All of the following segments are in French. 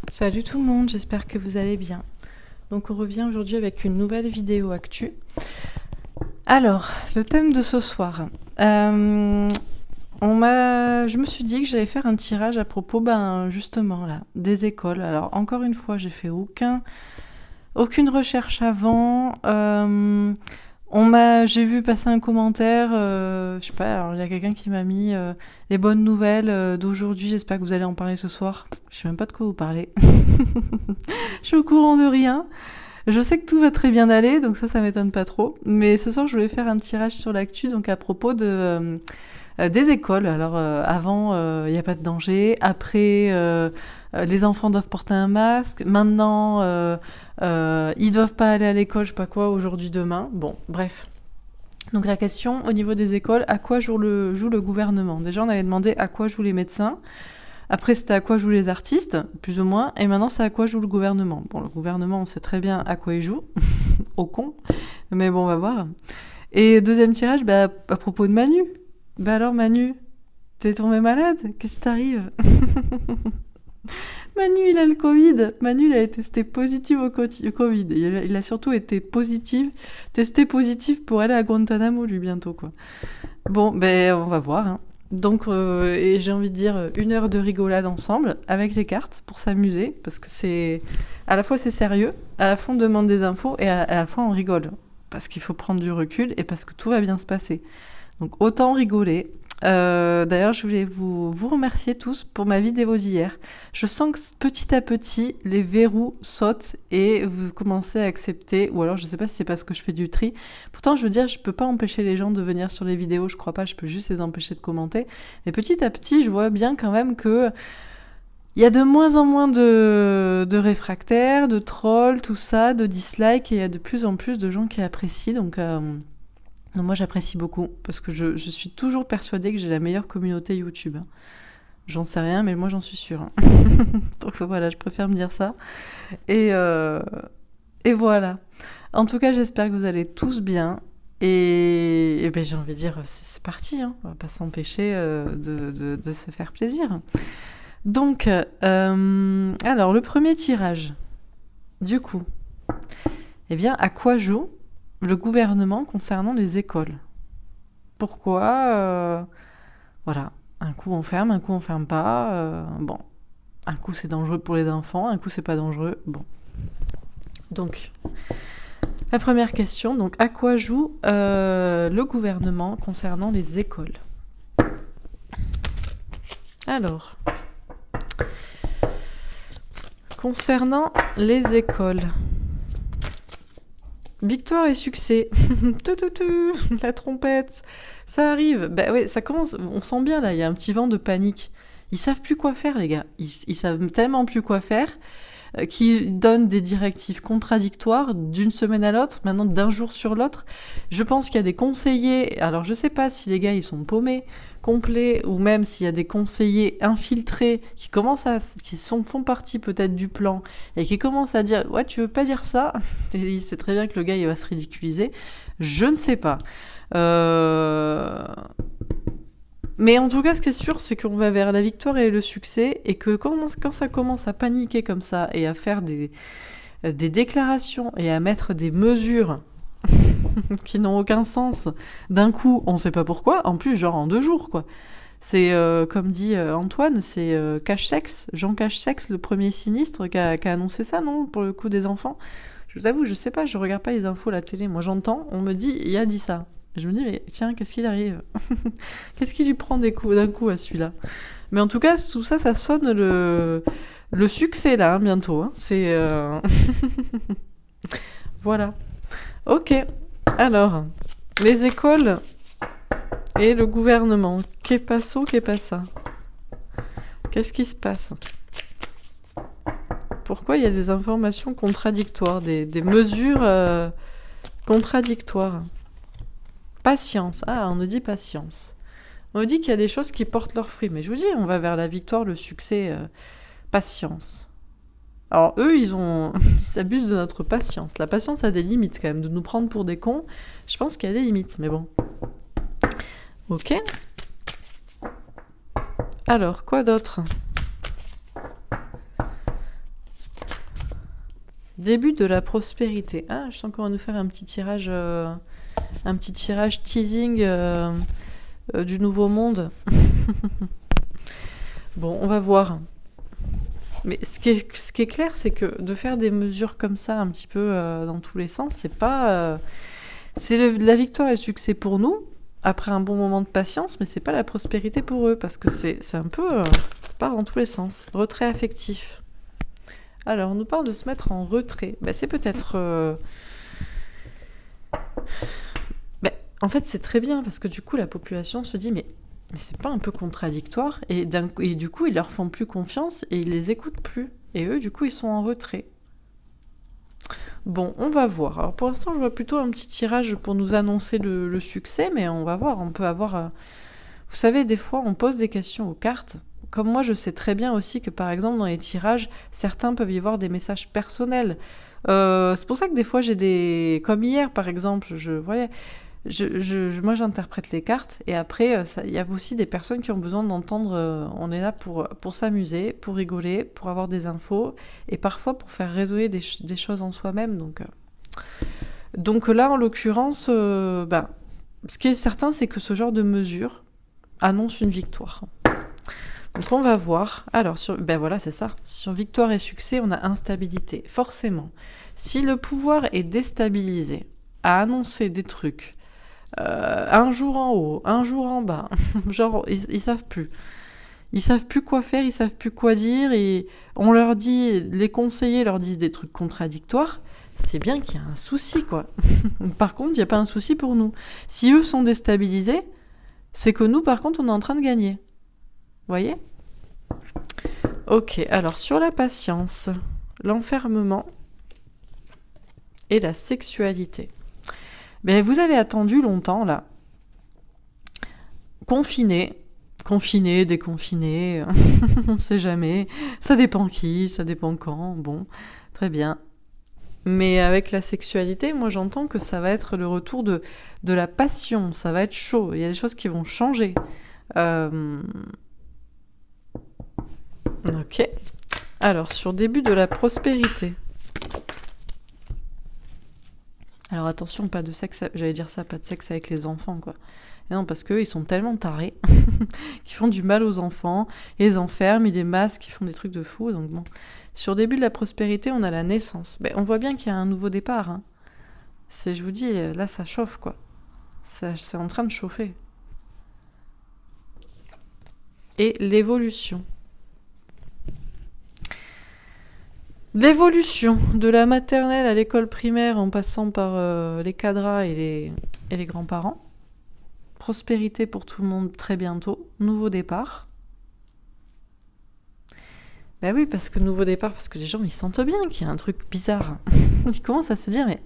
Salut tout le monde, j'espère que vous allez bien. Donc on revient aujourd'hui avec une nouvelle vidéo actu. Alors, le thème de ce soir. Je me suis dit que j'allais faire un tirage à propos, justement là, des écoles. Alors encore une fois, j'ai fait aucune recherche avant. J'ai vu passer un commentaire, je sais pas, alors il y a quelqu'un qui m'a mis les bonnes nouvelles d'aujourd'hui, j'espère que vous allez en parler ce soir. Je sais même pas de quoi vous parlez. Je suis au courant de rien. Je sais que tout va très bien aller, donc ça m'étonne pas trop. Mais ce soir, je voulais faire un tirage sur l'actu, donc à propos des écoles. Alors avant, il n'y a pas de danger. Après, les enfants doivent porter un masque. Maintenant, ils doivent pas aller à l'école, je sais pas quoi, aujourd'hui, demain. Bon, bref. Donc la question au niveau des écoles, à quoi joue le gouvernement? Déjà, on avait demandé à quoi jouent les médecins. Après, c'était à quoi jouent les artistes, plus ou moins. Et maintenant, c'est à quoi joue le gouvernement. Bon, le gouvernement, on sait très bien à quoi il joue. Au con. Mais bon, on va voir. Et deuxième tirage, à propos de Manu. Alors, Manu, t'es tombé malade? Qu'est-ce qui t'arrive? Manu, il a le Covid. Manu, il a été testé positif au Covid. Il a surtout été testé positif pour aller à Guantanamo, lui, bientôt, quoi. Bon, on va voir, hein. Donc, et j'ai envie de dire 1 heure de rigolade ensemble avec les cartes pour s'amuser, parce que à la fois c'est sérieux, à la fois on demande des infos et à la fois on rigole, parce qu'il faut prendre du recul et parce que tout va bien se passer. Donc autant rigoler. D'ailleurs, je voulais vous remercier tous pour ma vidéo d'hier. Je sens que petit à petit, les verrous sautent et vous commencez à accepter, ou alors je sais pas si c'est parce que je fais du tri. Pourtant, je veux dire, je peux pas empêcher les gens de venir sur les vidéos, je crois pas, je peux juste les empêcher de commenter. Mais petit à petit, je vois bien quand même que il y a de moins en moins de réfractaires, de trolls, tout ça, de dislikes, et il y a de plus en plus de gens qui apprécient, donc moi j'apprécie beaucoup, parce que je suis toujours persuadée que j'ai la meilleure communauté YouTube. J'en sais rien, mais moi j'en suis sûre. Donc voilà, je préfère me dire ça. Et voilà. En tout cas, j'espère que vous allez tous bien. Et j'ai envie de dire, c'est parti, hein. On va pas s'empêcher de se faire plaisir. Donc, alors le premier tirage, du coup, à quoi joue le gouvernement concernant les écoles? Pourquoi voilà, un coup on ferme, un coup on ferme pas. Bon, un coup c'est dangereux pour les enfants, un coup c'est pas dangereux. Bon. Donc, la première question, donc à quoi joue le gouvernement concernant les écoles? Alors, concernant les écoles, victoire et succès. La trompette, ça arrive. Oui, ça commence. On sent bien là, il y a un petit vent de panique. Ils savent plus quoi faire, les gars. Ils savent tellement plus quoi faire qu'ils donnent des directives contradictoires d'une semaine à l'autre, maintenant d'un jour sur l'autre. Je pense qu'il y a des conseillers. Alors je sais pas si les gars ils sont paumés complets ou même s'il y a des conseillers infiltrés qui font partie peut-être du plan et qui commencent à dire ouais tu veux pas dire ça, et il sait très bien que le gars il va se ridiculiser. Je ne sais pas. Mais en tout cas, ce qui est sûr, c'est qu'on va vers la victoire et le succès, et que quand ça commence à paniquer comme ça, et à faire des déclarations, et à mettre des mesures qui n'ont aucun sens, d'un coup, on sait pas pourquoi, en plus, genre en 2 jours, quoi. C'est, comme dit Antoine, c'est Cache-Sexe, Jean Cache-Sexe, le premier sinistre, qui a annoncé ça, non, pour le coup des enfants. Je vous avoue, je sais pas, je regarde pas les infos à la télé. Moi, j'entends, on me dit, il a dit ça. Je me dis, mais tiens, qu'est-ce qu'il arrive? Qu'est-ce qui lui prend d'un coup à celui-là? Mais en tout cas, tout ça, ça sonne le succès, là, hein, bientôt. Hein. C'est... Voilà. Ok. Alors, les écoles et le gouvernement. Qu'est passo, qu'est pas ça? Qu'est-ce qui se passe? Pourquoi il y a des informations contradictoires, des mesures contradictoires? Patience. Ah, on nous dit patience. On nous dit qu'il y a des choses qui portent leurs fruits. Mais je vous dis, on va vers la victoire, le succès. Patience. Alors eux, ils s'abusent de notre patience. La patience a des limites quand même. De nous prendre pour des cons, je pense qu'il y a des limites. Mais bon. Ok. Alors, quoi d'autre? Début de la prospérité. Ah, je sens qu'on va nous faire un petit tirage teasing du nouveau monde. Bon, on va voir. Mais ce qui est clair, c'est que de faire des mesures comme ça, un petit peu dans tous les sens, c'est pas... c'est la victoire et le succès pour nous, après un bon moment de patience, mais c'est pas la prospérité pour eux, parce que c'est un peu... ça part dans tous les sens. Retrait affectif. Alors, on nous parle de se mettre en retrait. Ben, c'est peut-être... en fait, c'est très bien, parce que du coup, la population se dit, mais c'est pas un peu contradictoire, et du coup, ils leur font plus confiance, et ils les écoutent plus. Et eux, du coup, ils sont en retrait. Bon, on va voir. Alors, pour l'instant, je vois plutôt un petit tirage pour nous annoncer le succès, mais on va voir. On peut avoir... Vous savez, des fois, on pose des questions aux cartes. Comme moi, je sais très bien aussi que, par exemple, dans les tirages, certains peuvent y voir des messages personnels. C'est pour ça que des fois, j'ai des... Comme hier, par exemple, moi, j'interprète les cartes, et après, il y a aussi des personnes qui ont besoin d'entendre... on est là pour s'amuser, pour rigoler, pour avoir des infos, et parfois pour faire résonner des choses en soi-même. Donc là, en l'occurrence, ce qui est certain, c'est que ce genre de mesure annonce une victoire. Donc on va voir. Alors, voilà, c'est ça. Sur victoire et succès, on a instabilité. Forcément. Si le pouvoir est déstabilisé, à annoncer des trucs, un jour en haut, un jour en bas, genre, ils savent plus. Ils savent plus quoi faire, ils savent plus quoi dire, et on leur dit, les conseillers leur disent des trucs contradictoires, c'est bien qu'il y a un souci, quoi. Par contre, il n'y a pas un souci pour nous. Si eux sont déstabilisés, c'est que nous, par contre, on est en train de gagner. Voyez ? Ok, alors sur la patience, l'enfermement et la sexualité. Mais vous avez attendu longtemps, là. Confiné, déconfiné, on ne sait jamais. Ça dépend qui, ça dépend quand. Bon, très bien. Mais avec la sexualité, moi j'entends que ça va être le retour de la passion, ça va être chaud, il y a des choses qui vont changer. Ok. Alors, sur début de la prospérité. Alors attention, pas de sexe, j'allais dire ça, pas de sexe avec les enfants, quoi. Et non, parce qu'eux, ils sont tellement tarés qu'ils font du mal aux enfants, ils les enferment, ils les masquent, ils font des trucs de fou, donc bon. Sur début de la prospérité, on a la naissance. On voit bien qu'il y a un nouveau départ. Hein. Je vous dis, là, ça chauffe, quoi. C'est en train de chauffer. Et l'évolution. L'évolution de la maternelle à l'école primaire en passant par les cadras et les grands-parents. Prospérité pour tout le monde très bientôt. Nouveau départ. Ben oui, parce que nouveau départ, parce que les gens, ils sentent bien qu'il y a un truc bizarre. Ils commencent à se dire, mais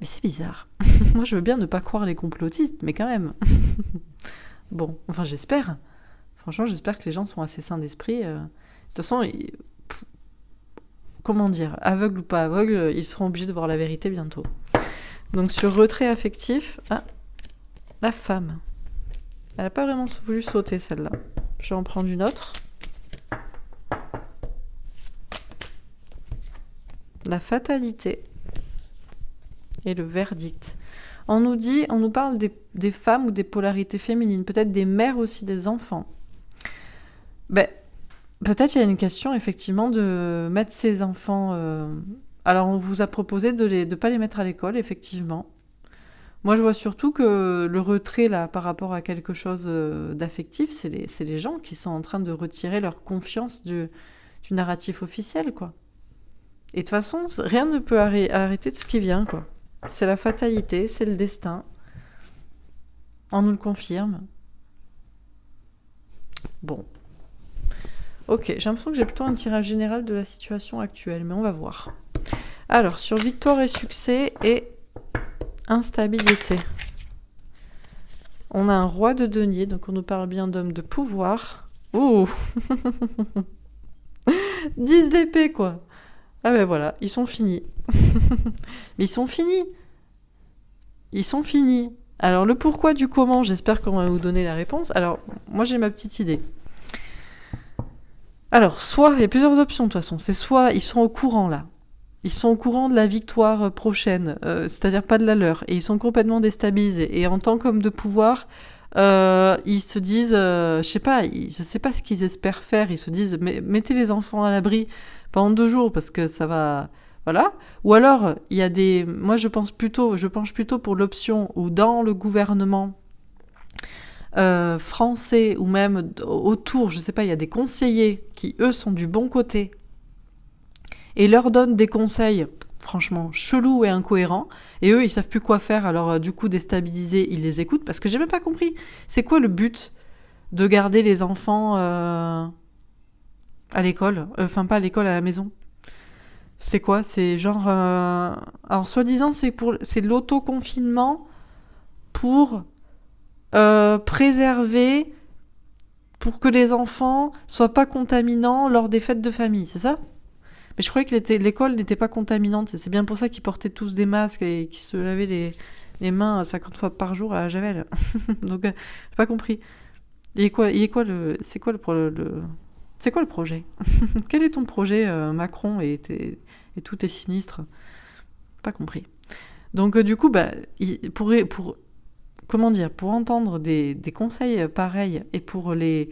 c'est bizarre. Moi, je veux bien ne pas croire les complotistes, mais quand même. Bon, enfin, j'espère. Franchement, j'espère que les gens sont assez sains d'esprit. De toute façon, comment dire, aveugles ou pas aveugles, ils seront obligés de voir la vérité bientôt. Donc, sur retrait affectif, la femme. Elle n'a pas vraiment voulu sauter, celle-là. Je vais en prendre une autre. La fatalité et le verdict. On nous parle des femmes ou des polarités féminines, peut-être des mères aussi des enfants. Peut-être il y a une question effectivement de mettre ces enfants... Alors on vous a proposé de ne pas les mettre à l'école, effectivement. Moi je vois surtout que le retrait là par rapport à quelque chose d'affectif, c'est les gens qui sont en train de retirer leur confiance du narratif officiel, quoi. Et de toute façon, rien ne peut arrêter de ce qui vient, quoi. C'est la fatalité, c'est le destin. On nous le confirme. Bon. Ok, j'ai l'impression que j'ai plutôt un tirage général de la situation actuelle, mais on va voir. Alors, sur victoire et succès et instabilité. On a un roi de denier, donc on nous parle bien d'homme de pouvoir. Ouh 10 d'épée, quoi. Ah ben voilà, ils sont finis. Mais ils sont finis. Ils sont finis. Alors le pourquoi du comment, j'espère qu'on va vous donner la réponse. Alors, moi j'ai ma petite idée. Alors, soit, il y a plusieurs options de toute façon. C'est soit ils sont au courant là. Ils sont au courant de la victoire prochaine, c'est-à-dire pas de la leur, et ils sont complètement déstabilisés. Et en tant qu'hommes de pouvoir, ils se disent, je sais pas, je sais pas ce qu'ils espèrent faire. Ils se disent, mettez les enfants à l'abri pendant 2 jours parce que ça va, voilà. Ou alors, il y a des, moi je penche plutôt pour l'option où dans le gouvernement français ou même autour, je sais pas, il y a des conseillers qui eux sont du bon côté et leur donnent des conseils franchement chelous et incohérents, et eux ils savent plus quoi faire, alors du coup déstabilisés ils les écoutent, parce que j'ai même pas compris c'est quoi le but de garder les enfants à l'école, enfin pas à l'école, à la maison. C'est quoi? C'est genre alors soi-disant c'est l'autoconfinement pour préserver, pour que les enfants soient pas contaminants lors des fêtes de famille, c'est ça? Mais je croyais que l'école n'était pas contaminante. C'est bien pour ça qu'ils portaient tous des masques et qu'ils se lavaient les mains 50 fois par jour à la javel. Donc, j'ai pas compris. C'est quoi le projet? Quel est ton projet, Macron, et tous tes sinistres? Pas compris. Donc, du coup, bah, comment dire, pour entendre des conseils pareils et pour les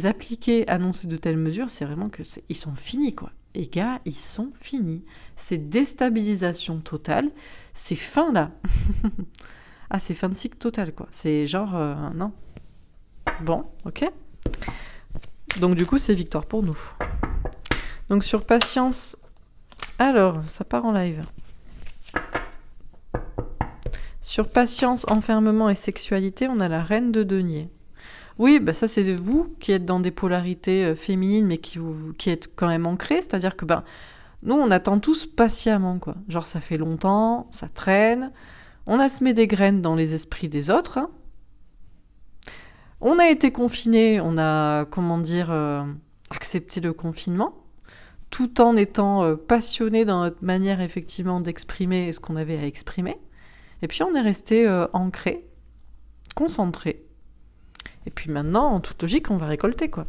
appliquer, annoncer de telles mesures, c'est vraiment ils sont finis, quoi. Les gars, ils sont finis. C'est déstabilisation totale. C'est fin, là. Ah, c'est fin de cycle total, quoi. C'est genre, non. Bon, ok. Donc, du coup, c'est victoire pour nous. Donc, sur patience... Alors, ça part en live. Sur patience, enfermement et sexualité, on a la reine de denier. Oui, bah ça c'est vous qui êtes dans des polarités féminines, mais qui êtes quand même ancrées, c'est-à-dire que nous on attend tous patiemment, quoi. Genre ça fait longtemps, ça traîne, on a semé des graines dans les esprits des autres, hein. On a été confinés, on a, accepté le confinement, tout en étant passionnés dans notre manière effectivement d'exprimer ce qu'on avait à exprimer. Et puis on est resté ancré, concentré. Et puis maintenant, en toute logique, on va récolter, quoi.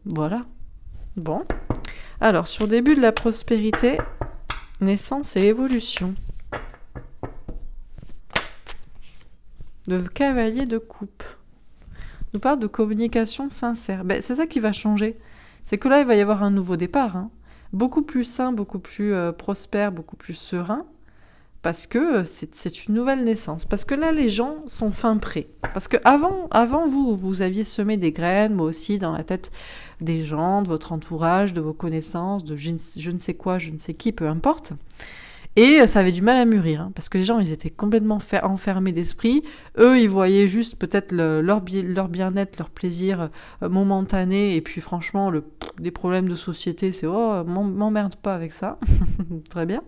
Voilà. Bon. Alors, sur le début de la prospérité, naissance et évolution. Le cavalier de coupe nous parle de communication sincère. C'est ça qui va changer. C'est que là, il va y avoir un nouveau départ, hein. Beaucoup plus sain, beaucoup plus prospère, beaucoup plus serein. Parce que c'est une nouvelle naissance. Parce que là, les gens sont fin prêts. Parce que avant vous aviez semé des graines, moi aussi, dans la tête des gens, de votre entourage, de vos connaissances, de je ne sais quoi, je ne sais qui, peu importe. Et ça avait du mal à mûrir, hein, parce que les gens, ils étaient complètement enfermés d'esprit. Eux, ils voyaient juste peut-être leur bien-être, leur plaisir momentané. Et puis franchement, les problèmes de société, c'est « Oh, m'emmerde pas avec ça ». Très bien.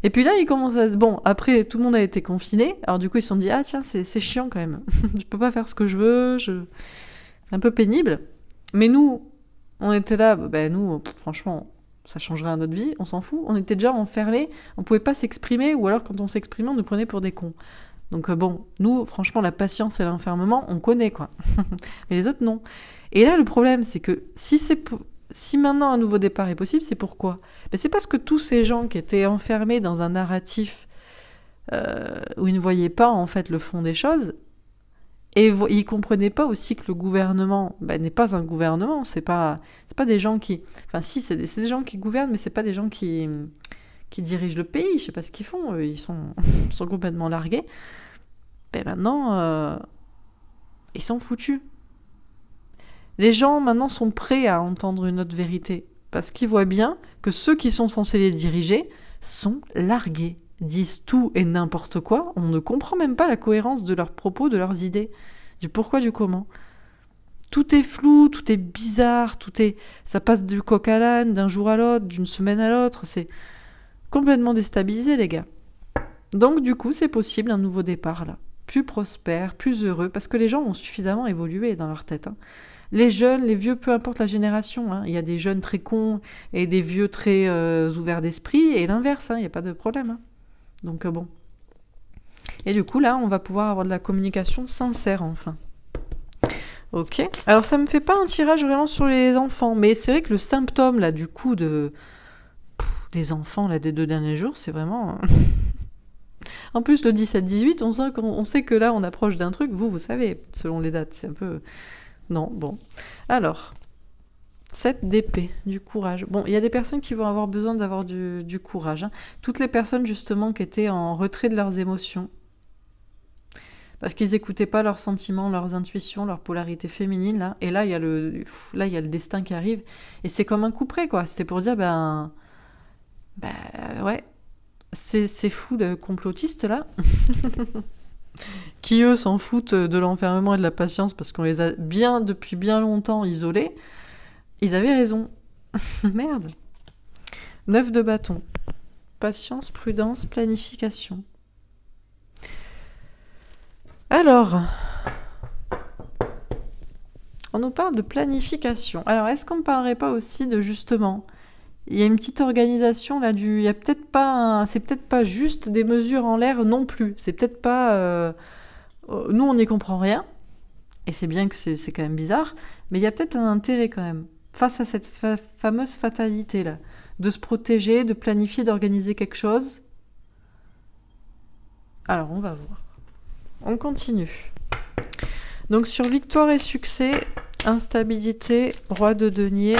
Et puis là, ils commencent à se... Bon, après, tout le monde a été confiné. Alors du coup, ils se sont dit, ah tiens, c'est chiant quand même. Je peux pas faire ce que je veux. C'est un peu pénible. Mais nous, on était là, nous, franchement, ça changerait à notre vie, on s'en fout. On était déjà enfermés, on pouvait pas s'exprimer, ou alors quand on s'exprimait, on nous prenait pour des cons. Donc nous, franchement, la patience et l'enfermement, on connaît, quoi. Mais les autres, non. Et là, le problème, c'est que si maintenant un nouveau départ est possible, c'est pourquoi ? C'est parce que tous ces gens qui étaient enfermés dans un narratif où ils ne voyaient pas en fait le fond des choses, et ils ne comprenaient pas aussi que le gouvernement n'est pas un gouvernement, c'est pas des gens qui... Enfin si, c'est des gens qui gouvernent, mais c'est pas des gens qui dirigent le pays, je sais pas ce qu'ils font, ils sont complètement largués. Maintenant, ils sont foutus. Les gens, maintenant, sont prêts à entendre une autre vérité, parce qu'ils voient bien que ceux qui sont censés les diriger sont largués, disent tout et n'importe quoi. On ne comprend même pas la cohérence de leurs propos, de leurs idées, du pourquoi, du comment. Tout est flou, tout est bizarre, ça passe du coq à l'âne, d'un jour à l'autre, d'une semaine à l'autre. C'est complètement déstabilisé, les gars. Donc, du coup, c'est possible un nouveau départ, là. Plus prospère, plus heureux, parce que les gens ont suffisamment évolué dans leur tête, hein. Les jeunes, les vieux, peu importe la génération, hein. Il y a des jeunes très cons et des vieux très ouverts d'esprit, et l'inverse, hein. Il n'y a pas de problème, hein. Donc bon. Et du coup, là, on va pouvoir avoir de la communication sincère, enfin. Ok. Alors, ça me fait pas un tirage vraiment sur les enfants, mais c'est vrai que le symptôme, là, du coup, de des enfants là des 2 derniers jours, c'est vraiment... En plus, le 17-18, on sait que là, on approche d'un truc. Vous savez, selon les dates, c'est un peu... Non, bon. Alors, 7 d'épée, du courage. Bon, il y a des personnes qui vont avoir besoin d'avoir du courage. Hein. Toutes les personnes, justement, qui étaient en retrait de leurs émotions, parce qu'ils n'écoutaient pas leurs sentiments, leurs intuitions, leur polarité féminine, là. Et là, il y a le destin qui arrive. Et c'est comme un coup près, quoi. C'était pour dire, ouais... Ces fous de complotistes là, qui eux s'en foutent de l'enfermement et de la patience parce qu'on les a depuis bien longtemps isolés, ils avaient raison. Merde. 9 de bâton. Patience, prudence, planification. Alors, on nous parle de planification. Alors, est-ce qu'on ne parlerait pas aussi de justement... Il y a une petite organisation là il y a peut-être pas c'est peut-être pas juste des mesures en l'air non plus. C'est peut-être pas nous on n'y comprend rien et c'est bien que c'est quand même bizarre, mais il y a peut-être un intérêt quand même face à cette fameuse fatalité là, de se protéger, de planifier, d'organiser quelque chose. Alors on va voir. On continue. Donc sur victoire et succès, instabilité, roi de denier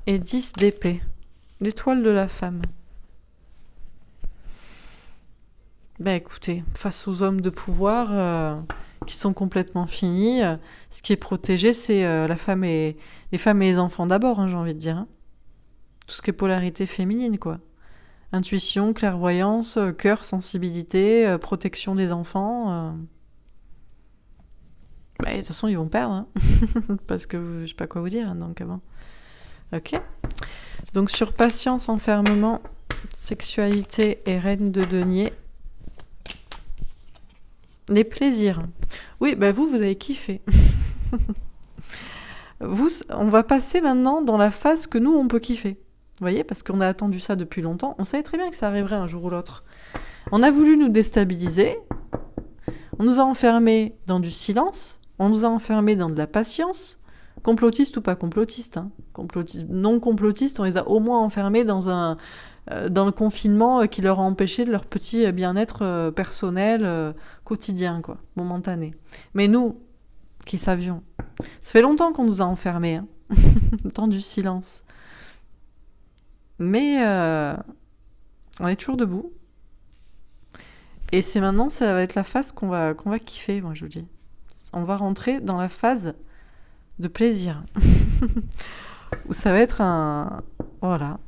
et 10 d'épée. L'étoile de la femme. Écoutez, face aux hommes de pouvoir qui sont complètement finis, ce qui est protégé, c'est les femmes et les enfants d'abord, hein, j'ai envie de dire. Hein. Tout ce qui est polarité féminine, quoi. Intuition, clairvoyance, cœur, sensibilité, protection des enfants. De toute façon, ils vont perdre. Hein. Parce que je sais pas quoi vous dire, hein, donc avant. Ok. Donc sur patience, enfermement, sexualité et reine de denier. Les plaisirs. Oui, vous avez kiffé. On va passer maintenant dans la phase que nous, on peut kiffer. Vous voyez, parce qu'on a attendu ça depuis longtemps. On savait très bien que ça arriverait un jour ou l'autre. On a voulu nous déstabiliser. On nous a enfermés dans du silence. On nous a enfermés dans de la patience. Complotistes ou pas complotistes, hein. Non complotistes, on les a au moins enfermés dans le confinement qui leur a empêché de leur petit bien-être personnel quotidien, quoi, momentané. Mais nous, qui savions, ça fait longtemps qu'on nous a enfermés, hein. Dans du silence. Mais on est toujours debout. Et c'est maintenant, ça va être la phase qu'on va kiffer, moi je vous dis. On va rentrer dans la phase de plaisir. Où ça va être voilà.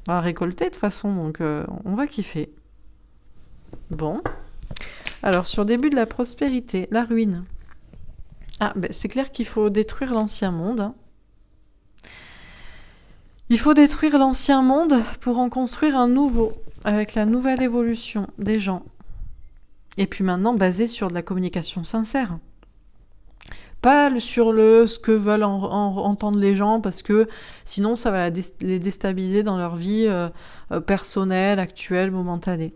On va récolter de toute façon, donc on va kiffer. Bon. Alors, sur début de la prospérité, la ruine. C'est clair qu'il faut détruire l'ancien monde. Hein. Il faut détruire l'ancien monde pour en construire un nouveau, avec la nouvelle évolution des gens. Et puis maintenant, basé sur de la communication sincère. Pas sur ce que veulent entendre les gens, parce que sinon ça va les déstabiliser dans leur vie personnelle, actuelle, momentanée.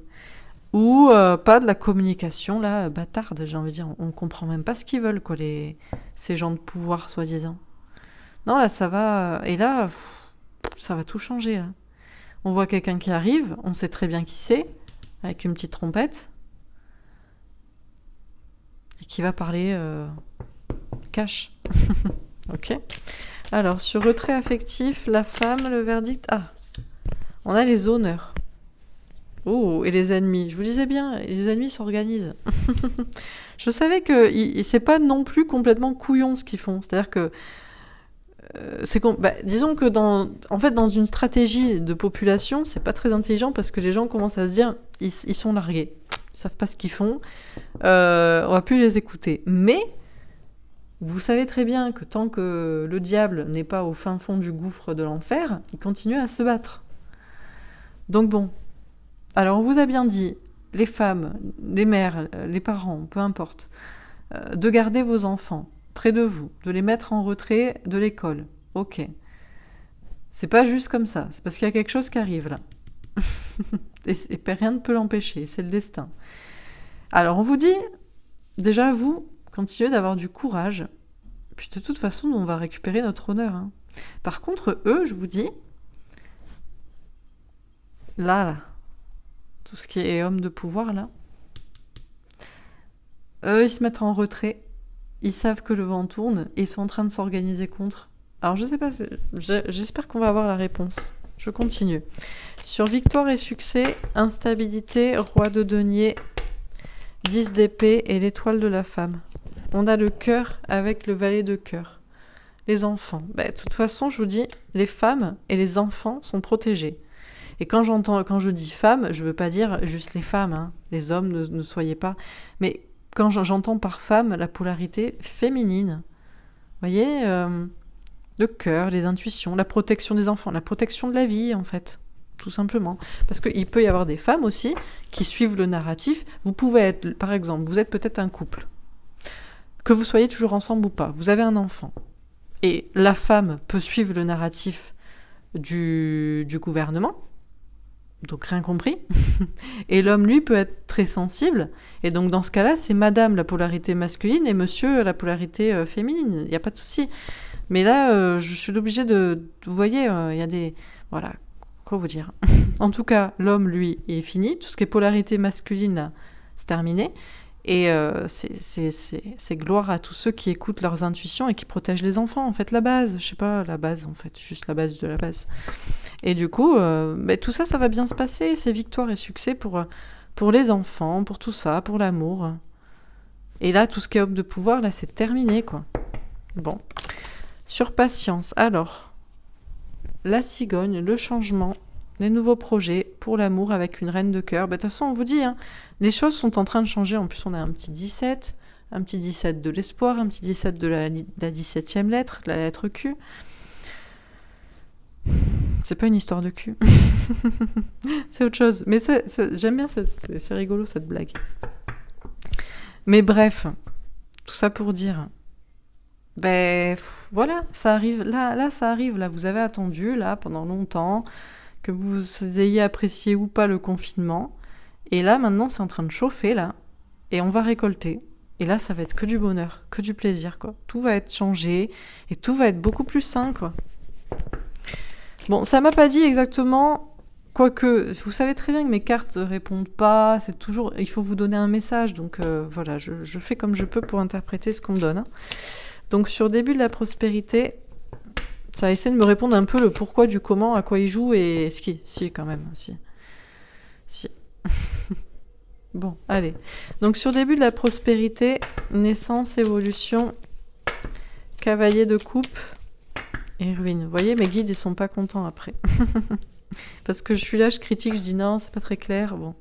Ou pas de la communication, là, bâtarde, j'ai envie de dire. On comprend même pas ce qu'ils veulent, quoi, ces gens de pouvoir, soi-disant. Non, là, ça va... Et là, ça va tout changer, là. On voit quelqu'un qui arrive, on sait très bien qui c'est, avec une petite trompette, et qui va parler... cash. Ok. Alors, sur retrait affectif, la femme, le verdict... on a les honneurs. Oh, et les ennemis. Je vous disais bien, les ennemis s'organisent. Je savais que c'est pas non plus complètement couillon ce qu'ils font. C'est-à-dire que... disons que dans une stratégie de population, c'est pas très intelligent parce que les gens commencent à se dire ils sont largués. Ils savent pas ce qu'ils font. On va plus les écouter. Mais... vous savez très bien que tant que le diable n'est pas au fin fond du gouffre de l'enfer, il continue à se battre. Donc bon. Alors on vous a bien dit, les femmes, les mères, les parents, peu importe, de garder vos enfants près de vous, de les mettre en retrait de l'école. Ok. C'est pas juste comme ça, c'est parce qu'il y a quelque chose qui arrive là. et rien ne peut l'empêcher, c'est le destin. Alors on vous dit, déjà vous, continuez d'avoir du courage. Puis de toute façon, on va récupérer notre honneur. Hein. Par contre, eux, je vous dis, Là, tout ce qui est homme de pouvoir, là, eux, ils se mettent en retrait. Ils savent que le vent tourne et ils sont en train de s'organiser contre. Alors, je sais pas, j'espère qu'on va avoir la réponse. Je continue. Sur victoire et succès, instabilité, roi de denier, 10 d'épée et l'étoile de la femme. On a le cœur avec le valet de cœur. Les enfants. De toute façon, je vous dis, les femmes et les enfants sont protégés. Et quand je dis femmes, je veux pas dire juste les femmes, hein. Les hommes, ne soyez pas. Mais quand j'entends par femme la polarité féminine, vous voyez, le cœur, les intuitions, la protection des enfants, la protection de la vie, en fait, tout simplement. Parce qu'il peut y avoir des femmes aussi qui suivent le narratif. Vous pouvez être, par exemple, vous êtes peut-être un couple, que vous soyez toujours ensemble ou pas, vous avez un enfant. Et la femme peut suivre le narratif du gouvernement, donc rien compris. Et l'homme, lui, peut être très sensible. Et donc, dans ce cas-là, c'est madame la polarité masculine et monsieur la polarité féminine. Il n'y a pas de souci. Mais là, je suis obligée de... Vous voyez, il y a des... Voilà, quoi vous dire. En tout cas, l'homme, lui, est fini. Tout ce qui est polarité masculine, là, c'est terminé. Et c'est gloire à tous ceux qui écoutent leurs intuitions et qui protègent les enfants. En fait, la base, je sais pas, la base, en fait, juste la base de la base. Et du coup, tout ça, ça va bien se passer. C'est victoire et succès pour les enfants, pour tout ça, pour l'amour. Et là, tout ce qui est homme de pouvoir, là, c'est terminé, quoi. Bon. Sur patience, alors, la cigogne, le changement, les nouveaux projets pour l'amour avec une reine de cœur. De toute façon, on vous dit, hein, les choses sont en train de changer. En plus, on a un petit 17 de l'espoir, un petit 17 de la 17e lettre, la lettre Q. C'est pas une histoire de cul. C'est autre chose. Mais j'aime bien, c'est rigolo cette blague. Mais bref, tout ça pour dire... voilà, ça arrive. Là, ça arrive. Là, vous avez attendu, là, pendant longtemps, que vous ayez apprécié ou pas le confinement. Et là, maintenant, c'est en train de chauffer, là. Et on va récolter. Et là, ça va être que du bonheur, que du plaisir, quoi. Tout va être changé et tout va être beaucoup plus sain, quoi. Bon, ça m'a pas dit exactement, quoique, vous savez très bien que mes cartes ne répondent pas, c'est toujours, il faut vous donner un message, donc voilà, je fais comme je peux pour interpréter ce qu'on me donne. Hein. Donc sur début de la prospérité, ça essaie de me répondre un peu le pourquoi du comment, à quoi il joue et ce qui, si quand même, si. Bon, allez. Donc sur début de la prospérité, naissance, évolution, cavalier de coupe... et ruine. Vous voyez, mes guides, ils sont pas contents après. Parce que je suis là, je critique, je dis non, c'est pas très clair. Bon.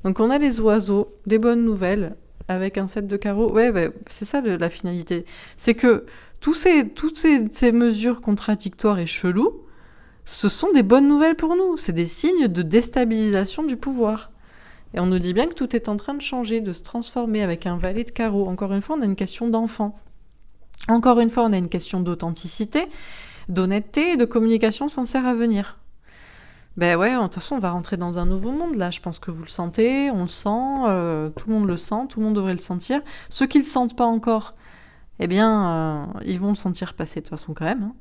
Donc on a les oiseaux, des bonnes nouvelles, avec un 7 de carreaux. Ouais, c'est ça la finalité. C'est que toutes ces mesures contradictoires et cheloues, ce sont des bonnes nouvelles pour nous. C'est des signes de déstabilisation du pouvoir. Et on nous dit bien que tout est en train de changer, de se transformer avec un valet de carreaux. Encore une fois, on a une question d'enfant. Encore une fois, on a une question d'authenticité, d'honnêteté et de communication sincère à venir. Ouais, de toute façon, on va rentrer dans un nouveau monde, là. Je pense que vous le sentez, on le sent, tout le monde le sent, tout le monde devrait le sentir. Ceux qui ne le sentent pas encore, ils vont le sentir passer de toute façon quand même. Hein.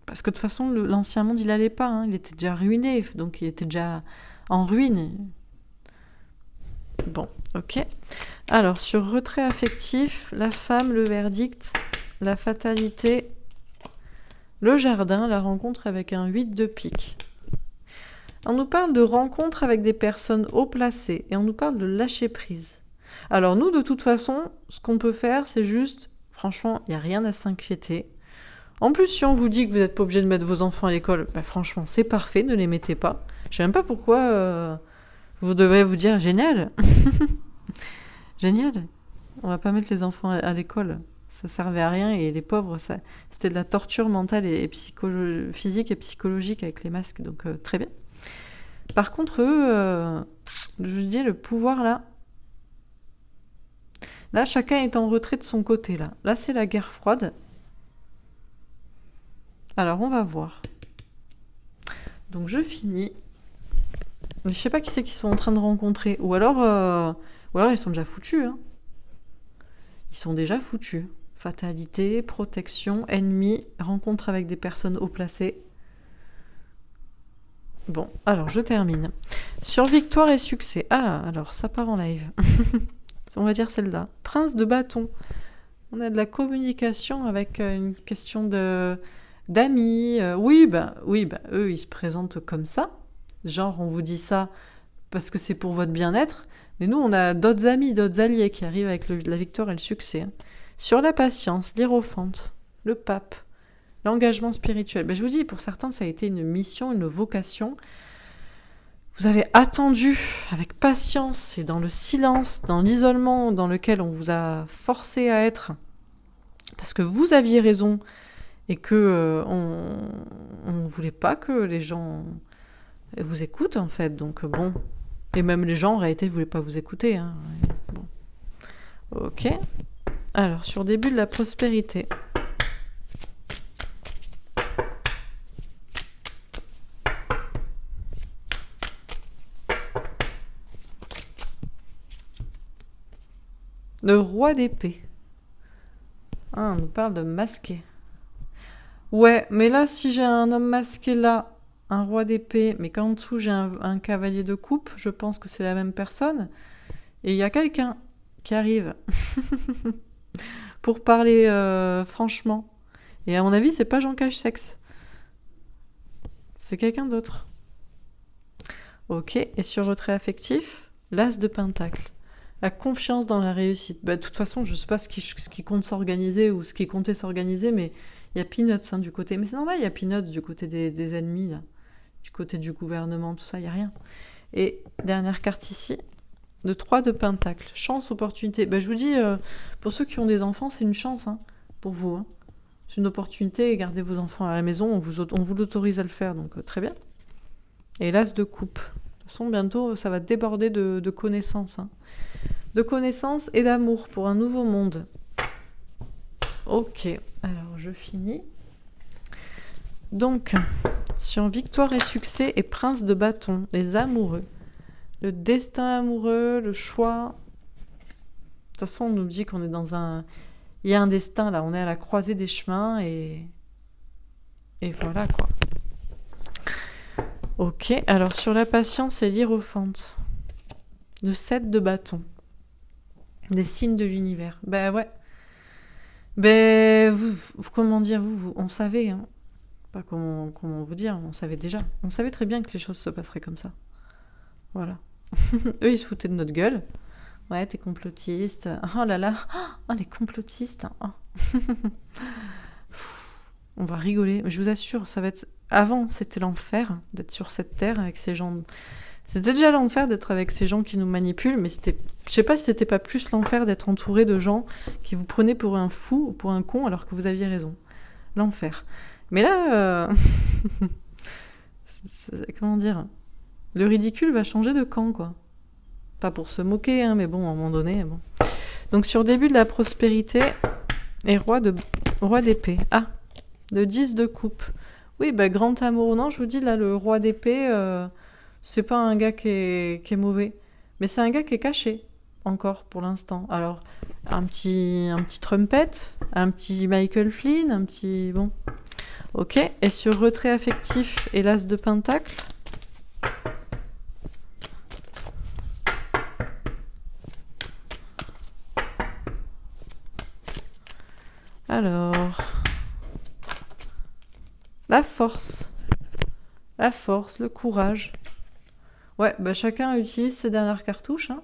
Parce que de toute façon, l'ancien monde, il n'allait pas. Hein. Il était déjà ruiné, donc il était déjà en ruine. Bon, ok. Alors, sur retrait affectif, la femme, le verdict, la fatalité, le jardin, la rencontre avec un 8 de pique. On nous parle de rencontre avec des personnes haut placées et on nous parle de lâcher prise. Alors nous, de toute façon, ce qu'on peut faire, c'est juste, franchement, il n'y a rien à s'inquiéter. En plus, si on vous dit que vous n'êtes pas obligé de mettre vos enfants à l'école, franchement, c'est parfait, ne les mettez pas. Je ne sais même pas pourquoi vous devez vous dire « génial ». Génial. On va pas mettre les enfants à l'école. Ça servait à rien et les pauvres, c'était de la torture mentale et physique et psychologique avec les masques. Donc très bien. Par contre, eux, je dis le pouvoir là. Là, chacun est en retrait de son côté là. Là, c'est la guerre froide. Alors, on va voir. Donc, je finis. Mais je sais pas qui c'est qu'ils sont en train de rencontrer. Ou alors ils sont déjà foutus. Hein. Ils sont déjà foutus. Fatalité, protection, ennemi, rencontre avec des personnes haut placées. Bon, alors je termine. Sur victoire et succès. Ah, alors ça part en live. On va dire celle-là. Prince de bâton. On a de la communication avec une question d'amis. Oui, eux, ils se présentent comme ça. Genre, on vous dit ça parce que c'est pour votre bien-être. Mais nous, on a d'autres amis, d'autres alliés qui arrivent avec la victoire et le succès. Hein. Sur la patience, l'hiérophante, le pape, l'engagement spirituel. Je vous dis, pour certains, ça a été une mission, une vocation. Vous avez attendu avec patience et dans le silence, dans l'isolement dans lequel on vous a forcé à être, parce que vous aviez raison et que on ne voulait pas que les gens vous écoutent, en fait. Donc, bon. Et même les gens, en réalité, ne voulaient pas vous écouter. Hein. Bon. Ok. Alors, sur début de la prospérité. Le roi d'épée. Ah, on nous parle de masqué. Ouais, mais là, si j'ai un homme masqué là, un roi d'épée, mais qu'en dessous j'ai un cavalier de coupe, je pense que c'est la même personne. Et il y a quelqu'un qui arrive pour parler franchement. Et à mon avis, c'est pas Jean Cache-Sexe. C'est quelqu'un d'autre. Ok, et sur retrait affectif, l'as de pentacle. La confiance dans la réussite. De toute façon, je sais pas ce qui compte s'organiser ou ce qui comptait s'organiser, mais il y a Peanuts du côté. Mais c'est normal, il y a Peanuts du côté des ennemis, là. Du côté du gouvernement, tout ça, il n'y a rien. Et dernière carte ici, le 3 de pentacle. Chance, opportunité. Je vous dis, pour ceux qui ont des enfants, c'est une chance hein, pour vous. Hein. C'est une opportunité, gardez vos enfants à la maison, on vous l'autorise à le faire, donc très bien. Et l'as de coupe. De toute façon, bientôt, ça va déborder de connaissances. Hein. De connaissances et d'amour pour un nouveau monde. Ok, alors je finis. Donc, sur victoire et succès et prince de bâton, les amoureux. Le destin amoureux, le choix. De toute façon, on nous dit qu'on est dans un... Il y a un destin, là, on est à la croisée des chemins et voilà, quoi. Ok, alors sur la patience et l'hiérophante. Le 7 de bâton. Des signes de l'univers. Ouais. Comment dire, on savait, hein. Pas comment vous dire, on savait déjà. On savait très bien que les choses se passeraient comme ça. Voilà. Eux, ils se foutaient de notre gueule. Ouais, t'es complotiste. Oh là là. Oh, les complotistes. Oh. On va rigoler. Mais je vous assure, ça va être... Avant, c'était l'enfer d'être sur cette terre avec ces gens... C'était déjà l'enfer d'être avec ces gens qui nous manipulent, mais c'était... Je sais pas si c'était pas plus l'enfer d'être entouré de gens qui vous prenaient pour un fou ou pour un con alors que vous aviez raison. L'enfer. Mais là... Comment dire ? Le ridicule va changer de camp, quoi. Pas pour se moquer, hein, mais bon, à un moment donné, bon. Donc, sur début de la prospérité, et roi d'épée. Ah, le 10 de coupe. Oui, grand amour. Non, je vous dis, là, le roi d'épée, c'est pas un gars qui est mauvais. Mais c'est un gars qui est caché, encore, pour l'instant. Alors, un petit Trumpet, un petit Michael Flynn, un petit... Bon. Ok, et sur retrait affectif et l'as de pentacle. Alors, la force, le courage. Ouais, chacun utilise ses dernières cartouches. Hein.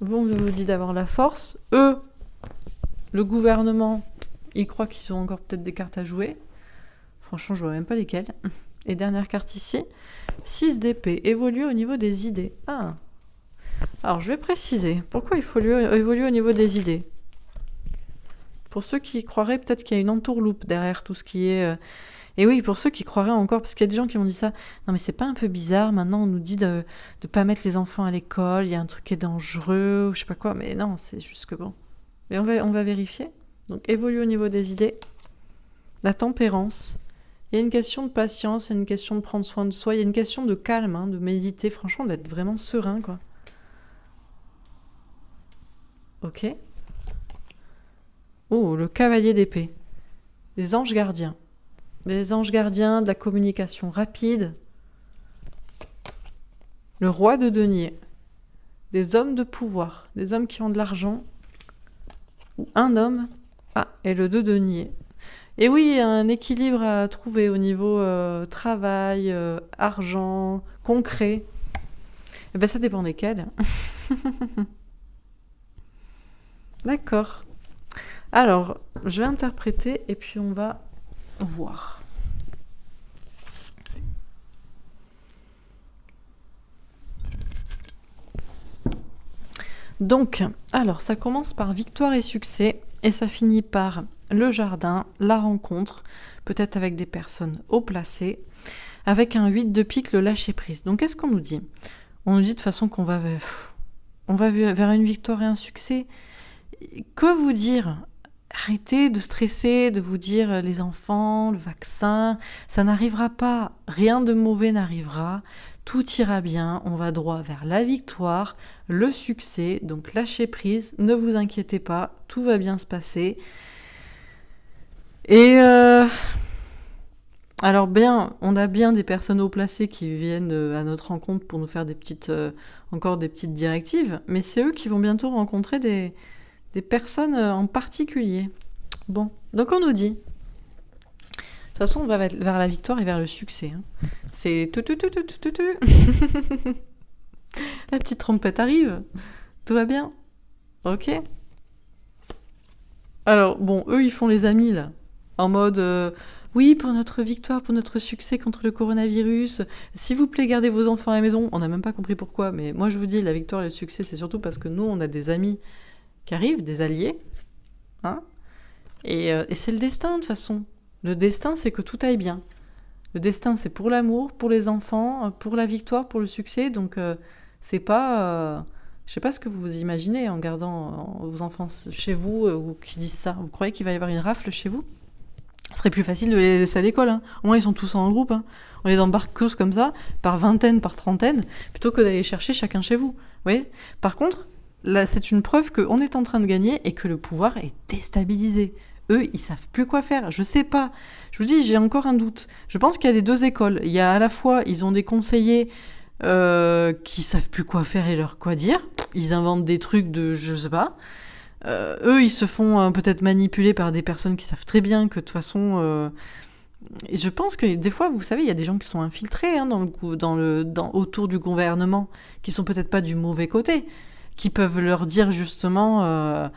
Vous, on vous dit d'avoir la force. Eux, le gouvernement, ils croient qu'ils ont encore peut-être des cartes à jouer. Franchement, je vois même pas lesquelles. Et dernière carte ici, 6 d'épée, évoluer au niveau des idées. Ah. Alors, je vais préciser. Pourquoi il faut évoluer au niveau des idées ? Pour ceux qui croiraient peut-être qu'il y a une entourloupe derrière tout ce qui est... Et oui, pour ceux qui croiraient encore, parce qu'il y a des gens qui m'ont dit ça, non mais c'est pas un peu bizarre, maintenant on nous dit de pas mettre les enfants à l'école, il y a un truc qui est dangereux, ou je sais pas quoi, mais non, c'est juste que bon. Mais on va vérifier. Donc évoluer au niveau des idées, la tempérance, il y a une question de patience, il y a une question de prendre soin de soi, il y a une question de calme, hein, de méditer, franchement d'être vraiment serein, quoi. Ok. Oh, le cavalier d'épée. Les anges gardiens. Les anges gardiens de la communication rapide. Le roi de denier. Des hommes de pouvoir. Des hommes qui ont de l'argent. Ou un homme. Ah, et le 2 denier. Et oui, il y a un équilibre à trouver au niveau travail, argent, concret. Eh ben, ça dépend desquels. D'accord. Alors, je vais interpréter et puis on va voir. Donc, alors ça commence par victoire et succès et ça finit par le jardin, la rencontre, peut-être avec des personnes haut placées, avec un 8 de pique, le lâcher prise. Donc, qu'est-ce qu'on nous dit ? On nous dit de toute façon qu'on va vers une victoire et un succès. Que vous dire ? Arrêtez de stresser, de vous dire les enfants, le vaccin, ça n'arrivera pas, rien de mauvais n'arrivera, tout ira bien, on va droit vers la victoire, le succès, donc lâchez prise, ne vous inquiétez pas, tout va bien se passer. Et alors bien, on a bien des personnes haut placées qui viennent à notre rencontre pour nous faire encore des petites directives, mais c'est eux qui vont bientôt rencontrer des personnes en particulier. Bon, donc on nous dit. De toute façon, on va vers la victoire et vers le succès. Hein. C'est tout. La petite trompette arrive. Tout va bien. Ok. Alors, bon, eux, ils font les amis, là. En mode, oui, pour notre victoire, pour notre succès contre le coronavirus, s'il vous plaît, gardez vos enfants à la maison. On n'a même pas compris pourquoi, mais moi, je vous dis, la victoire et le succès, c'est surtout parce que nous, on a des amis qui arrivent, des alliés, hein, et c'est le destin de toute façon. Le destin, c'est que tout aille bien. Le destin, c'est pour l'amour, pour les enfants, pour la victoire, pour le succès, donc c'est pas... je sais pas ce que vous imaginez en gardant vos enfants chez vous ou qui disent ça. Vous croyez qu'il va y avoir une rafle chez vous ? Ce serait plus facile de les laisser à l'école. Hein. Au moins, ils sont tous en groupe. Hein. On les embarque tous comme ça, par vingtaine, par trentaine, plutôt que d'aller chercher chacun chez vous. Vous voyez ? Par contre, là, c'est une preuve qu'on est en train de gagner et que le pouvoir est déstabilisé. Eux, ils savent plus quoi faire. Je sais pas. Je vous dis, j'ai encore un doute. Je pense qu'il y a les deux écoles. Il y a à la fois, ils ont des conseillers qui savent plus quoi faire et leur quoi dire. Ils inventent des trucs de, je sais pas. Eux, ils se font peut-être manipuler par des personnes qui savent très bien que de toute façon... Et je pense que des fois, vous savez, il y a des gens qui sont infiltrés hein, autour du gouvernement, qui sont peut-être pas du mauvais côté, qui peuvent leur dire justement...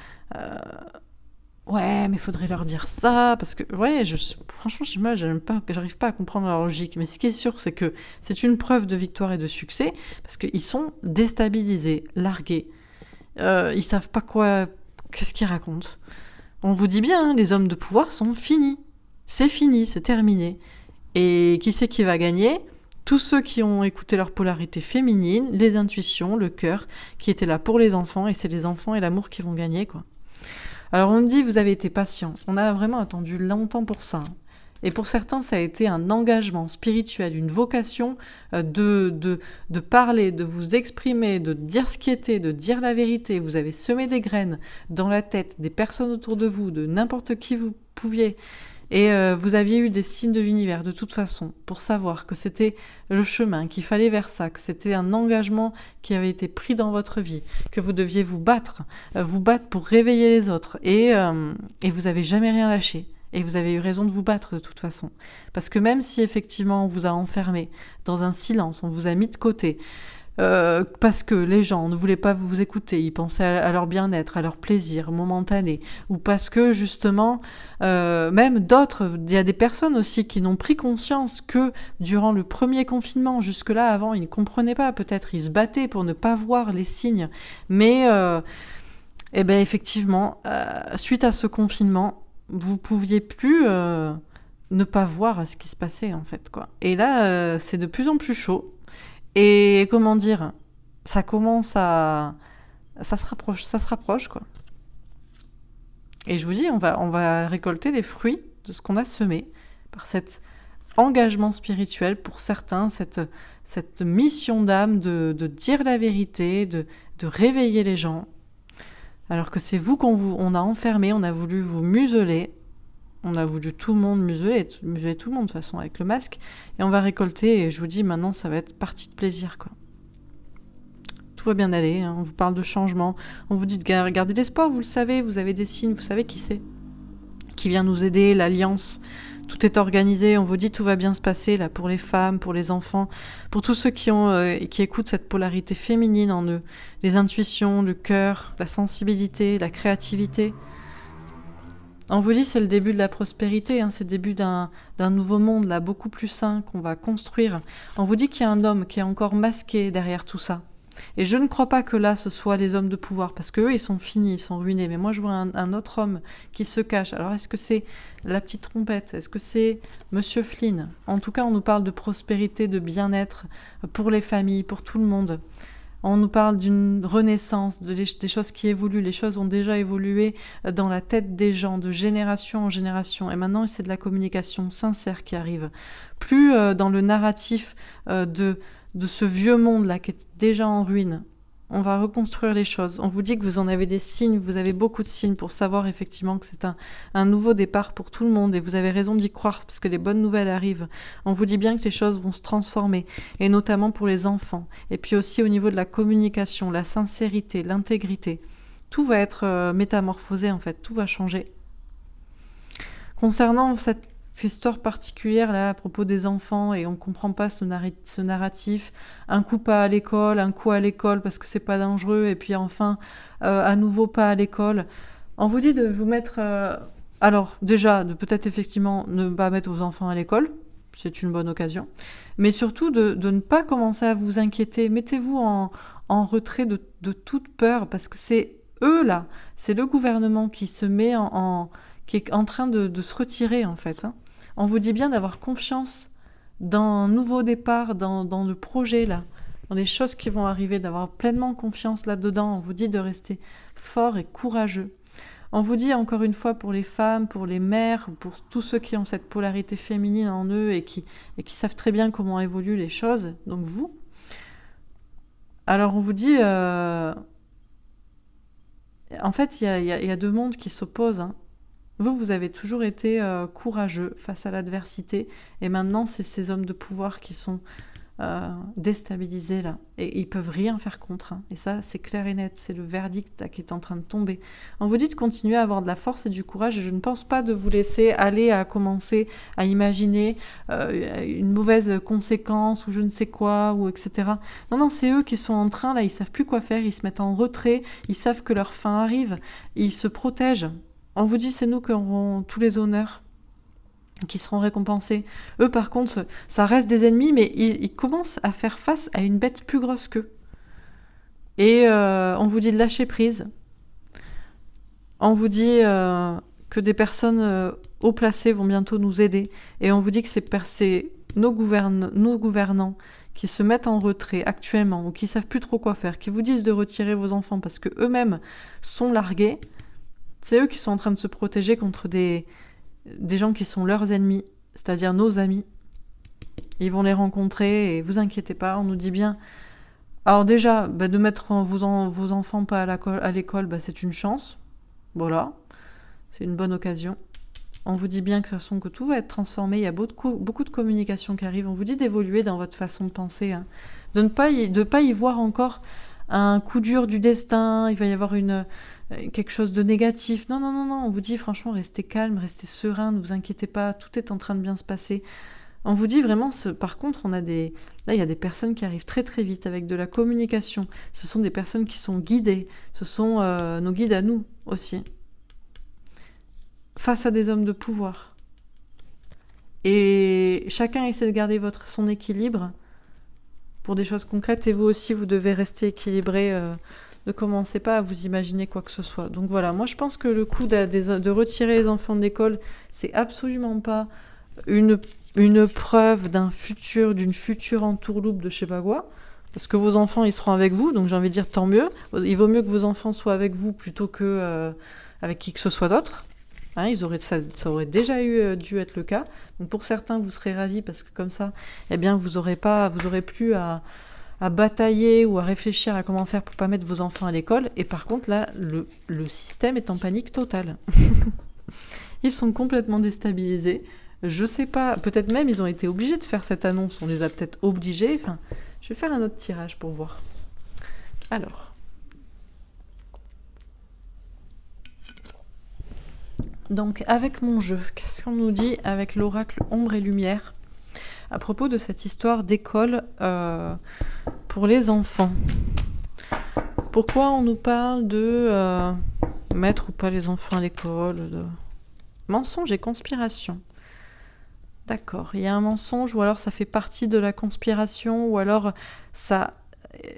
ouais, mais il faudrait leur dire ça, parce que, ouais, franchement, j'arrive pas à comprendre leur logique, mais ce qui est sûr, c'est que c'est une preuve de victoire et de succès, parce qu'ils sont déstabilisés, largués, ils savent pas qu'est-ce qu'ils racontent. On vous dit bien, hein, les hommes de pouvoir sont finis, c'est terminé, et qui c'est qui va gagner ? Tous ceux qui ont écouté leur polarité féminine, les intuitions, le cœur, qui étaient là pour les enfants, et c'est les enfants et l'amour qui vont gagner, quoi. Alors on me dit, vous avez été patient. On a vraiment attendu longtemps pour ça. Et pour certains, ça a été un engagement spirituel, une vocation de parler, de vous exprimer, de dire ce qui était, de dire la vérité. Vous avez semé des graines dans la tête des personnes autour de vous, de n'importe qui vous pouviez. Et vous aviez eu des signes de l'univers, de toute façon, pour savoir que c'était le chemin, qu'il fallait vers ça, que c'était un engagement qui avait été pris dans votre vie, que vous deviez vous battre pour réveiller les autres. Et vous avez jamais rien lâché. Et vous avez eu raison de vous battre de toute façon. Parce que même si effectivement on vous a enfermé dans un silence, on vous a mis de côté, parce que les gens ne voulaient pas vous écouter, ils pensaient à leur bien-être, à leur plaisir momentané, ou parce que justement, même d'autres, il y a des personnes aussi qui n'ont pris conscience que durant le premier confinement, jusque-là avant, ils ne comprenaient pas, peut-être ils se battaient pour ne pas voir les signes, mais eh ben effectivement, suite à ce confinement, vous pouviez plus ne pas voir ce qui se passait en fait, quoi. Et là, c'est de plus en plus chaud. Et comment dire, ça se rapproche, quoi. Et je vous dis, on va récolter les fruits de ce qu'on a semé par cet engagement spirituel pour certains, cette mission d'âme de dire la vérité, de réveiller les gens. Alors que c'est vous qu'on a enfermé, on a voulu vous museler. On a voulu tout le monde museler tout le monde de toute façon avec le masque. Et on va récolter. Et je vous dis, maintenant, ça va être partie de plaisir, quoi. Tout va bien aller. Hein. On vous parle de changement. On vous dit de garder l'espoir. Vous le savez. Vous avez des signes. Vous savez qui c'est. Qui vient nous aider. L'alliance. Tout est organisé. On vous dit tout va bien se passer là pour les femmes, pour les enfants, pour tous ceux qui écoutent cette polarité féminine en eux. Les intuitions, le cœur, la sensibilité, la créativité. On vous dit c'est le début de la prospérité, hein, c'est le début d'un nouveau monde là, beaucoup plus sain qu'on va construire. On vous dit qu'il y a un homme qui est encore masqué derrière tout ça. Et je ne crois pas que là ce soit les hommes de pouvoir, parce qu'eux ils sont finis, ils sont ruinés. Mais moi je vois un autre homme qui se cache. Alors est-ce que c'est la petite trompette? Est-ce que c'est Monsieur Flynn? En tout cas on nous parle de prospérité, de bien-être pour les familles, pour tout le monde. On nous parle d'une renaissance, des choses qui évoluent. Les choses ont déjà évolué dans la tête des gens, de génération en génération. Et maintenant, c'est de la communication sincère qui arrive. Plus dans le narratif de ce vieux monde-là qui est déjà en ruine. On va reconstruire les choses. On vous dit que vous en avez des signes, vous avez beaucoup de signes pour savoir effectivement que c'est un nouveau départ pour tout le monde et vous avez raison d'y croire parce que les bonnes nouvelles arrivent. On vous dit bien que les choses vont se transformer et notamment pour les enfants. Et puis aussi au niveau de la communication, la sincérité, l'intégrité. Tout va être métamorphosé en fait, tout va changer. Concernant cette histoire particulière là à propos des enfants et on comprend pas ce narratif, un coup pas à l'école, un coup à l'école parce que c'est pas dangereux et puis enfin à nouveau pas à l'école. On vous dit de vous mettre alors déjà de peut-être effectivement ne pas mettre vos enfants à l'école, c'est une bonne occasion, mais surtout de ne pas commencer à vous inquiéter. Mettez-vous en retrait de toute peur parce que c'est eux là, c'est le gouvernement qui se met qui est en train de se retirer en fait. Hein. On vous dit bien d'avoir confiance dans un nouveau départ, dans le projet là, dans les choses qui vont arriver, d'avoir pleinement confiance là-dedans. On vous dit de rester fort et courageux. On vous dit encore une fois pour les femmes, pour les mères, pour tous ceux qui ont cette polarité féminine en eux et qui savent très bien comment évoluent les choses, donc vous. Alors on vous dit, en fait il y a deux mondes qui s'opposent, hein. Vous avez toujours été courageux face à l'adversité et maintenant c'est ces hommes de pouvoir qui sont déstabilisés là et ils peuvent rien faire contre. Hein. Et ça c'est clair et net, c'est le verdict là, qui est en train de tomber. On vous dit de continuer à avoir de la force et du courage et je ne pense pas de vous laisser aller à commencer à imaginer une mauvaise conséquence ou je ne sais quoi ou etc. Non, c'est eux qui sont en train là, ils savent plus quoi faire, ils se mettent en retrait, ils savent que leur fin arrive, ils se protègent. On vous dit, c'est nous qui aurons tous les honneurs qui seront récompensés. Eux, par contre, ça reste des ennemis, mais ils commencent à faire face à une bête plus grosse qu'eux. Et on vous dit de lâcher prise. On vous dit que des personnes haut placées vont bientôt nous aider. Et on vous dit que c'est nos gouvernants qui se mettent en retrait actuellement ou qui savent plus trop quoi faire, qui vous disent de retirer vos enfants parce que eux-mêmes sont largués. C'est eux qui sont en train de se protéger contre des gens qui sont leurs ennemis, c'est-à-dire nos amis. Ils vont les rencontrer et vous inquiétez pas, on nous dit bien. Alors déjà, de mettre vos enfants pas à l'école, c'est une chance. Voilà, c'est une bonne occasion. On vous dit bien que, de toute façon, que tout va être transformé, il y a beaucoup de communication qui arrive. On vous dit d'évoluer dans votre façon de penser, hein. De ne pas y voir encore un coup dur du destin, il va y avoir quelque chose de négatif. Non, on vous dit franchement, restez calme, restez serein, ne vous inquiétez pas, tout est en train de bien se passer. On vous dit vraiment, par contre, là, il y a des personnes qui arrivent très très vite avec de la communication. Ce sont des personnes qui sont guidées, ce sont nos guides à nous aussi. Face à des hommes de pouvoir. Et chacun essaie de garder son équilibre pour des choses concrètes et vous aussi, vous devez rester équilibré. Ne commencez pas à vous imaginer quoi que ce soit. Donc voilà, moi je pense que le coup de retirer les enfants de l'école, c'est absolument pas une preuve d'une future entourloupe de je sais pas quoi, parce que vos enfants ils seront avec vous, donc j'ai envie de dire tant mieux. Il vaut mieux que vos enfants soient avec vous plutôt que avec qui que ce soit d'autre. Hein, ça aurait déjà dû être le cas. Donc pour certains, vous serez ravis parce que comme ça, eh bien vous aurez plus à batailler ou à réfléchir à comment faire pour pas mettre vos enfants à l'école. Et par contre, là, le système est en panique totale. Ils sont complètement déstabilisés. Je sais pas, peut-être même ils ont été obligés de faire cette annonce. On les a peut-être obligés. Enfin, je vais faire un autre tirage pour voir. Alors. Donc, avec mon jeu, qu'est-ce qu'on nous dit avec l'oracle Ombre et Lumière à propos de cette histoire d'école pour les enfants? Pourquoi on nous parle de mettre ou pas les enfants à l'école, de mensonge et conspiration? D'accord, il y a un mensonge, ou alors ça fait partie de la conspiration, ou alors ça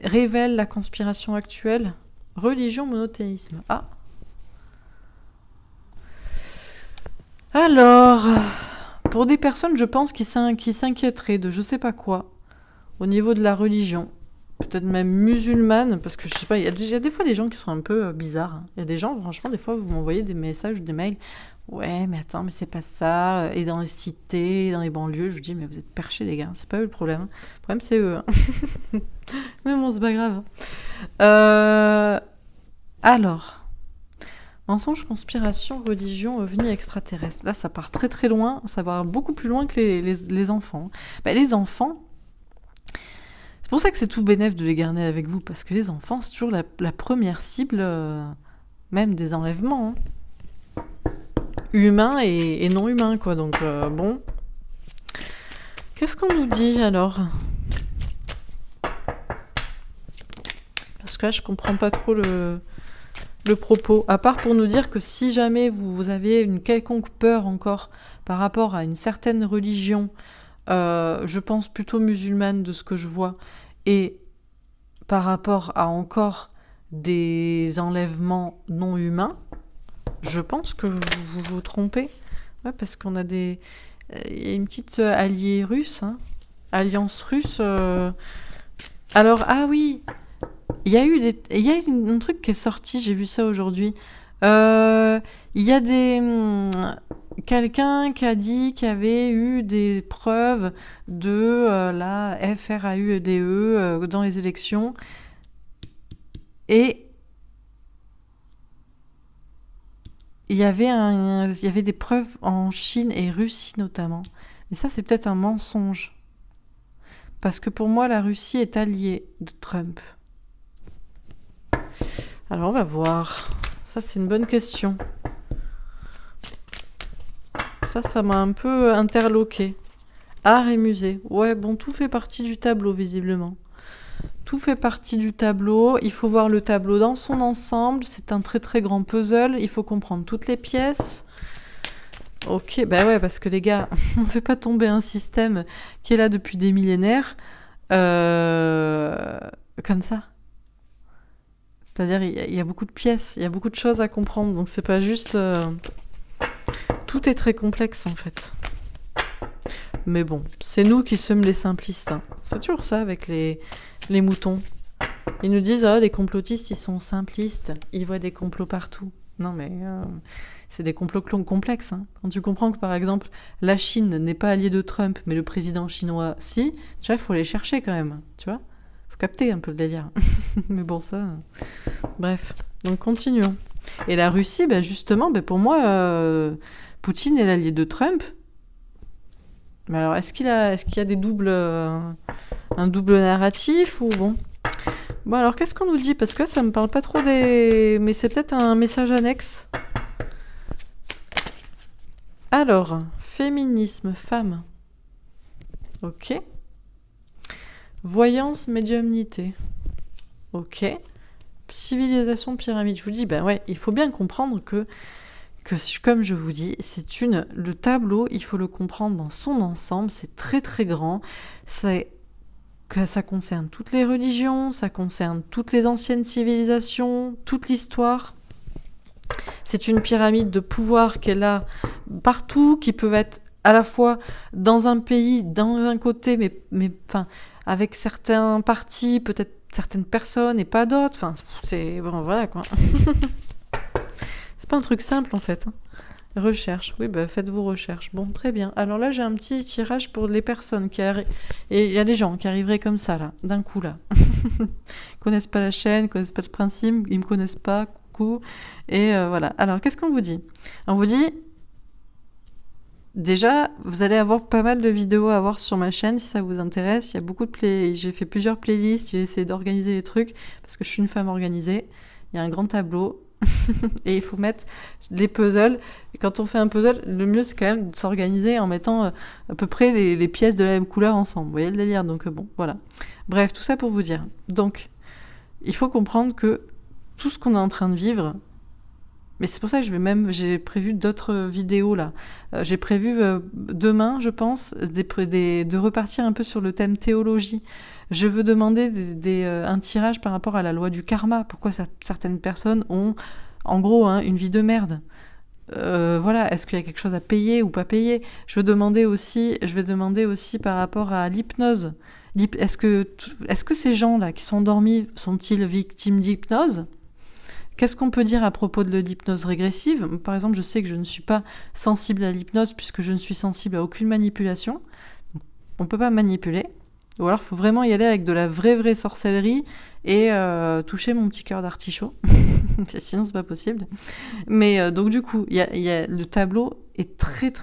révèle la conspiration actuelle. Religion, monothéisme. Ah. Alors, pour des personnes, je pense, qui s'inquiéteraient de je sais pas quoi, au niveau de la religion, peut-être même musulmane, parce que je sais pas, il y a des fois des gens qui sont un peu bizarres. Hein. Il y a des gens, franchement, des fois, vous m'envoyez des messages ou des mails. Ouais, mais attends, mais c'est pas ça. Et dans les cités, dans les banlieues, je vous dis, mais vous êtes perchés, les gars. C'est pas eux le problème. Le problème, c'est eux. Hein. Mais bon, c'est pas grave. Alors, mensonge, conspiration, religion, ovni, extraterrestre. Là, ça part très très loin. Ça va beaucoup plus loin que les enfants. Ben, les enfants, c'est pour ça que c'est tout bénef de les garder avec vous, parce que les enfants, c'est toujours la première cible, même des enlèvements. Hein. Humains et non humains, quoi. Donc, bon. Qu'est-ce qu'on nous dit, alors? Parce que là, je comprends pas trop le propos. À part pour nous dire que si jamais vous avez une quelconque peur encore par rapport à une certaine religion, je pense plutôt musulmane de ce que je vois, et par rapport à encore des enlèvements non humains, je pense que vous vous trompez. Ouais, parce qu'on a il y a une petite alliée russe, hein. Alliance russe. Alors, ah oui, il y a un truc qui est sorti, j'ai vu ça aujourd'hui. Il y a quelqu'un qui a dit qu'il y avait eu des preuves de la FRAUDE dans les élections. Et il y avait des preuves en Chine et Russie notamment. Mais ça, c'est peut-être un mensonge. Parce que pour moi, la Russie est alliée de Trump. Alors, on va voir. Ça, c'est une bonne question. Ça m'a un peu interloqué. Art et musée. Ouais, bon, tout fait partie du tableau, visiblement. Tout fait partie du tableau. Il faut voir le tableau dans son ensemble. C'est un très très grand puzzle. Il faut comprendre toutes les pièces. Ok, bah ouais, parce que les gars, on ne fait pas tomber un système qui est là depuis des millénaires comme ça. C'est-à-dire, il y a beaucoup de pièces, il y a beaucoup de choses à comprendre. Donc, c'est pas juste... Tout est très complexe, en fait. Mais bon, c'est nous qui sommes les simplistes. Hein. C'est toujours ça avec les moutons. Ils nous disent, les complotistes, ils sont simplistes. Ils voient des complots partout. Non, mais c'est des complots complexes. Hein. Quand tu comprends que, par exemple, la Chine n'est pas alliée de Trump, mais le président chinois, si, déjà, il faut les chercher quand même. Tu vois ? Faut capter un peu le délire. Mais bon, ça... Bref, donc continuons. Et la Russie, justement, pour moi, Poutine est l'allié de Trump. Mais alors, est-ce qu'il y a un double narratif ou bon? Bon, alors, qu'est-ce qu'on nous dit? Parce que là, ça me parle pas trop mais c'est peut-être un message annexe. Alors, féminisme, femme. Ok. Voyance, médiumnité. Ok. Civilisation pyramide. Je vous dis, ouais, il faut bien comprendre que comme je vous dis, le tableau, il faut le comprendre dans son ensemble, c'est très très grand, ça concerne toutes les religions, ça concerne toutes les anciennes civilisations, toute l'histoire. C'est une pyramide de pouvoir qui est là partout, qui peut être à la fois dans un pays, dans un côté, mais avec certains partis, peut-être certaines personnes et pas d'autres. Enfin, c'est... Bon, voilà, quoi. C'est pas un truc simple, en fait. Hein. Recherche. Oui, faites vos recherches. Bon, très bien. Alors là, j'ai un petit tirage pour les personnes qui arrivent. Et il y a des gens qui arriveraient comme ça, là, d'un coup, là. Ils connaissent pas la chaîne, connaissent pas le principe, ils me connaissent pas, coucou. Et voilà. Alors, qu'est-ce qu'on vous dit? On vous dit Déjà, vous allez avoir pas mal de vidéos à voir sur ma chaîne si ça vous intéresse. Il y a beaucoup de j'ai fait plusieurs playlists, j'ai essayé d'organiser les trucs parce que je suis une femme organisée. Il y a un grand tableau et il faut mettre les puzzles. Et quand on fait un puzzle, le mieux c'est quand même de s'organiser en mettant à peu près les pièces de la même couleur ensemble. Vous voyez le délire? Donc bon, voilà. Bref, tout ça pour vous dire. Donc, il faut comprendre que tout ce qu'on est en train de vivre, mais c'est pour ça que j'ai prévu d'autres vidéos là. J'ai prévu demain, je pense, de repartir un peu sur le thème théologie. Je veux demander un tirage par rapport à la loi du karma. Pourquoi certaines personnes ont, en gros, une vie de merde. Voilà, est-ce qu'il y a quelque chose à payer ou pas payer? Je vais demander aussi par rapport à l'hypnose. Est-ce que ces gens-là qui sont endormis sont-ils victimes d'hypnose? Qu'est-ce qu'on peut dire à propos de l'hypnose régressive? Par exemple, je sais que je ne suis pas sensible à l'hypnose puisque je ne suis sensible à aucune manipulation. On ne peut pas manipuler. Ou alors, il faut vraiment y aller avec de la vraie sorcellerie et toucher mon petit cœur d'artichaut. Sinon, c'est pas possible. Mais donc, du coup, le tableau est très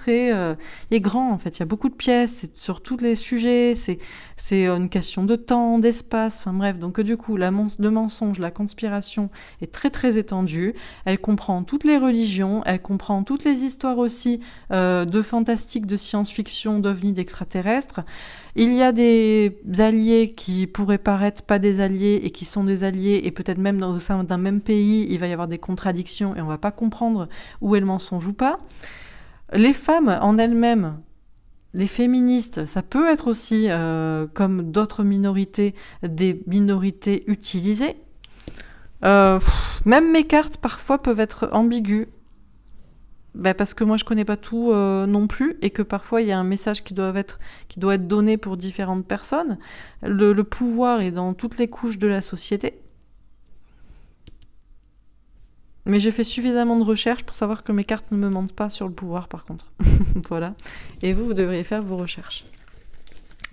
il est grand, en fait. Il y a beaucoup de pièces, c'est sur tous les sujets, c'est une question de temps, d'espace, enfin bref. Donc, du coup, le mensonge, la conspiration est très étendue. Elle comprend toutes les religions, elle comprend toutes les histoires aussi de fantastique, de science-fiction, d'ovnis, d'extraterrestres. Il y a des alliés qui pourraient paraître pas des alliés et qui sont des alliés, et peut-être même au sein d'un même pays, il va y avoir des contradictions et on va pas comprendre où est le mensonge ou pas. Les femmes en elles-mêmes, les féministes, ça peut être aussi, comme d'autres minorités, des minorités utilisées. Même mes cartes, parfois, peuvent être ambiguës. Parce que moi, je connais pas tout non plus, et que parfois, il y a un message qui doit être donné pour différentes personnes. Le pouvoir est dans toutes les couches de la société. Mais j'ai fait suffisamment de recherches pour savoir que mes cartes ne me mentent pas sur le pouvoir, par contre. Voilà. Et vous devriez faire vos recherches.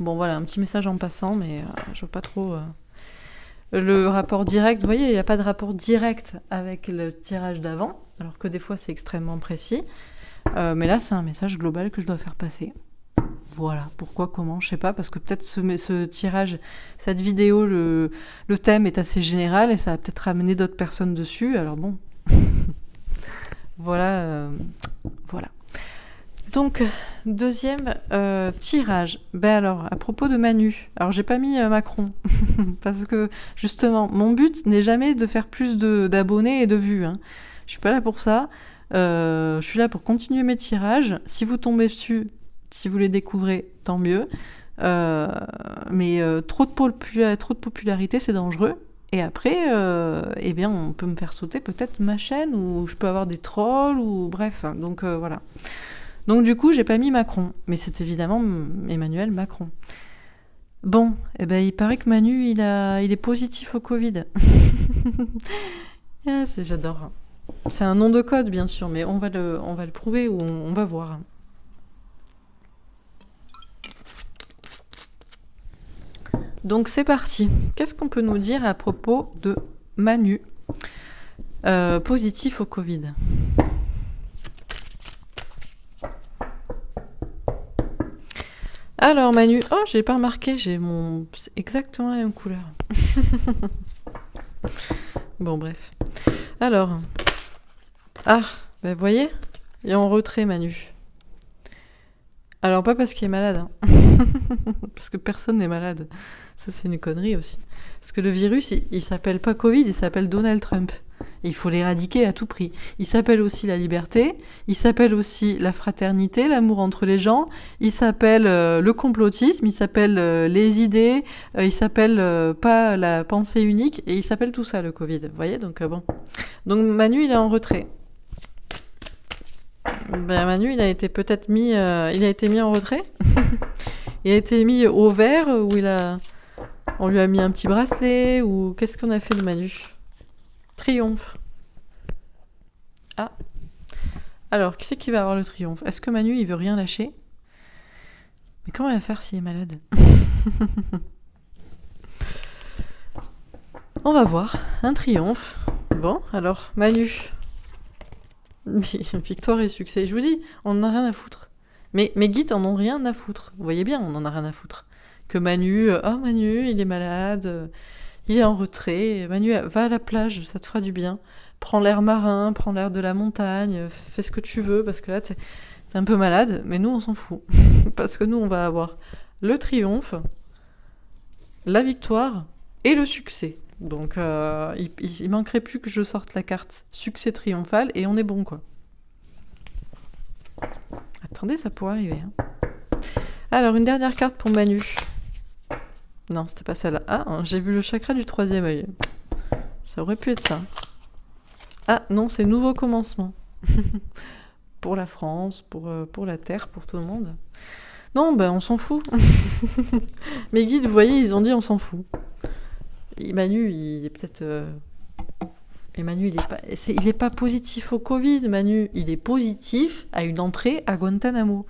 Bon, voilà, un petit message en passant, mais je veux pas trop... Le rapport direct, vous voyez, il n'y a pas de rapport direct avec le tirage d'avant, alors que des fois, c'est extrêmement précis. Mais là, c'est un message global que je dois faire passer. Voilà, pourquoi, comment, je sais pas, parce que peut-être ce tirage, cette vidéo, le thème est assez général et ça va peut-être ramener d'autres personnes dessus, alors bon... Voilà. Donc, deuxième tirage. Alors, à propos de Manu. Alors, j'ai pas mis Macron. Parce que, justement, mon but n'est jamais de faire plus d'abonnés et de vues. Hein. Je suis pas là pour ça. Je suis là pour continuer mes tirages. Si vous tombez dessus, si vous les découvrez, tant mieux. Mais trop de popularité, c'est dangereux. Et après, on peut me faire sauter peut-être ma chaîne, ou je peux avoir des trolls, ou bref. Donc voilà. Donc du coup, j'ai pas mis Macron, mais c'est évidemment Emmanuel Macron. Bon, il paraît que Manu, il est positif au Covid. J'adore. C'est un nom de code, bien sûr, mais on va le prouver, ou on va voir. Donc c'est parti. Qu'est-ce qu'on peut nous dire à propos de Manu positif au Covid? Alors Manu, j'ai pas remarqué, c'est exactement la même couleur. Bon bref. Alors, vous voyez, il est en retrait Manu. Alors pas parce qu'il est malade, hein. Parce que personne n'est malade. Ça, c'est une connerie aussi. Parce que le virus, il s'appelle pas Covid, il s'appelle Donald Trump. Et il faut l'éradiquer à tout prix. Il s'appelle aussi la liberté, il s'appelle aussi la fraternité, l'amour entre les gens, il s'appelle le complotisme, il s'appelle les idées, il s'appelle pas la pensée unique, et il s'appelle tout ça, le Covid. Vous voyez, donc bon. Donc Manu, il est en retrait. Manu, il a été peut-être mis... il a été mis en retrait. Il a été mis au vert, où on lui a mis un petit bracelet, ou qu'est-ce qu'on a fait de Manu? Triomphe. Ah. Alors, qui c'est qui va avoir le triomphe? Est-ce que Manu, il veut rien lâcher? Mais comment il va faire s'il est malade? On va voir. Un triomphe. Bon, alors, Manu. Victoire et succès. Je vous dis, on n'en a rien à foutre. Mais mes guides en ont rien à foutre. Vous voyez bien, on en a rien à foutre. Que Manu, Manu, il est malade, il est en retrait. Manu, va à la plage, ça te fera du bien. Prends l'air marin, prends l'air de la montagne, fais ce que tu veux, parce que là, t'es un peu malade. Mais nous, on s'en fout. Parce que nous, on va avoir le triomphe, la victoire et le succès. Donc, il manquerait plus que je sorte la carte succès triomphal et on est bon, quoi. Attendez, ça pourrait arriver. Hein. Alors, une dernière carte pour Manu. Non, c'était pas celle-là. Ah, j'ai vu le chakra du 3e œil. Ça aurait pu être ça. Ah, non, c'est nouveau commencement. Pour la France, pour la Terre, pour tout le monde. Non, ben on s'en fout. Mes guides, vous voyez, ils ont dit on s'en fout. Et Manu, il est peut-être... Et Manu, il est pas positif au Covid, Manu. Il est positif à une entrée à Guantanamo.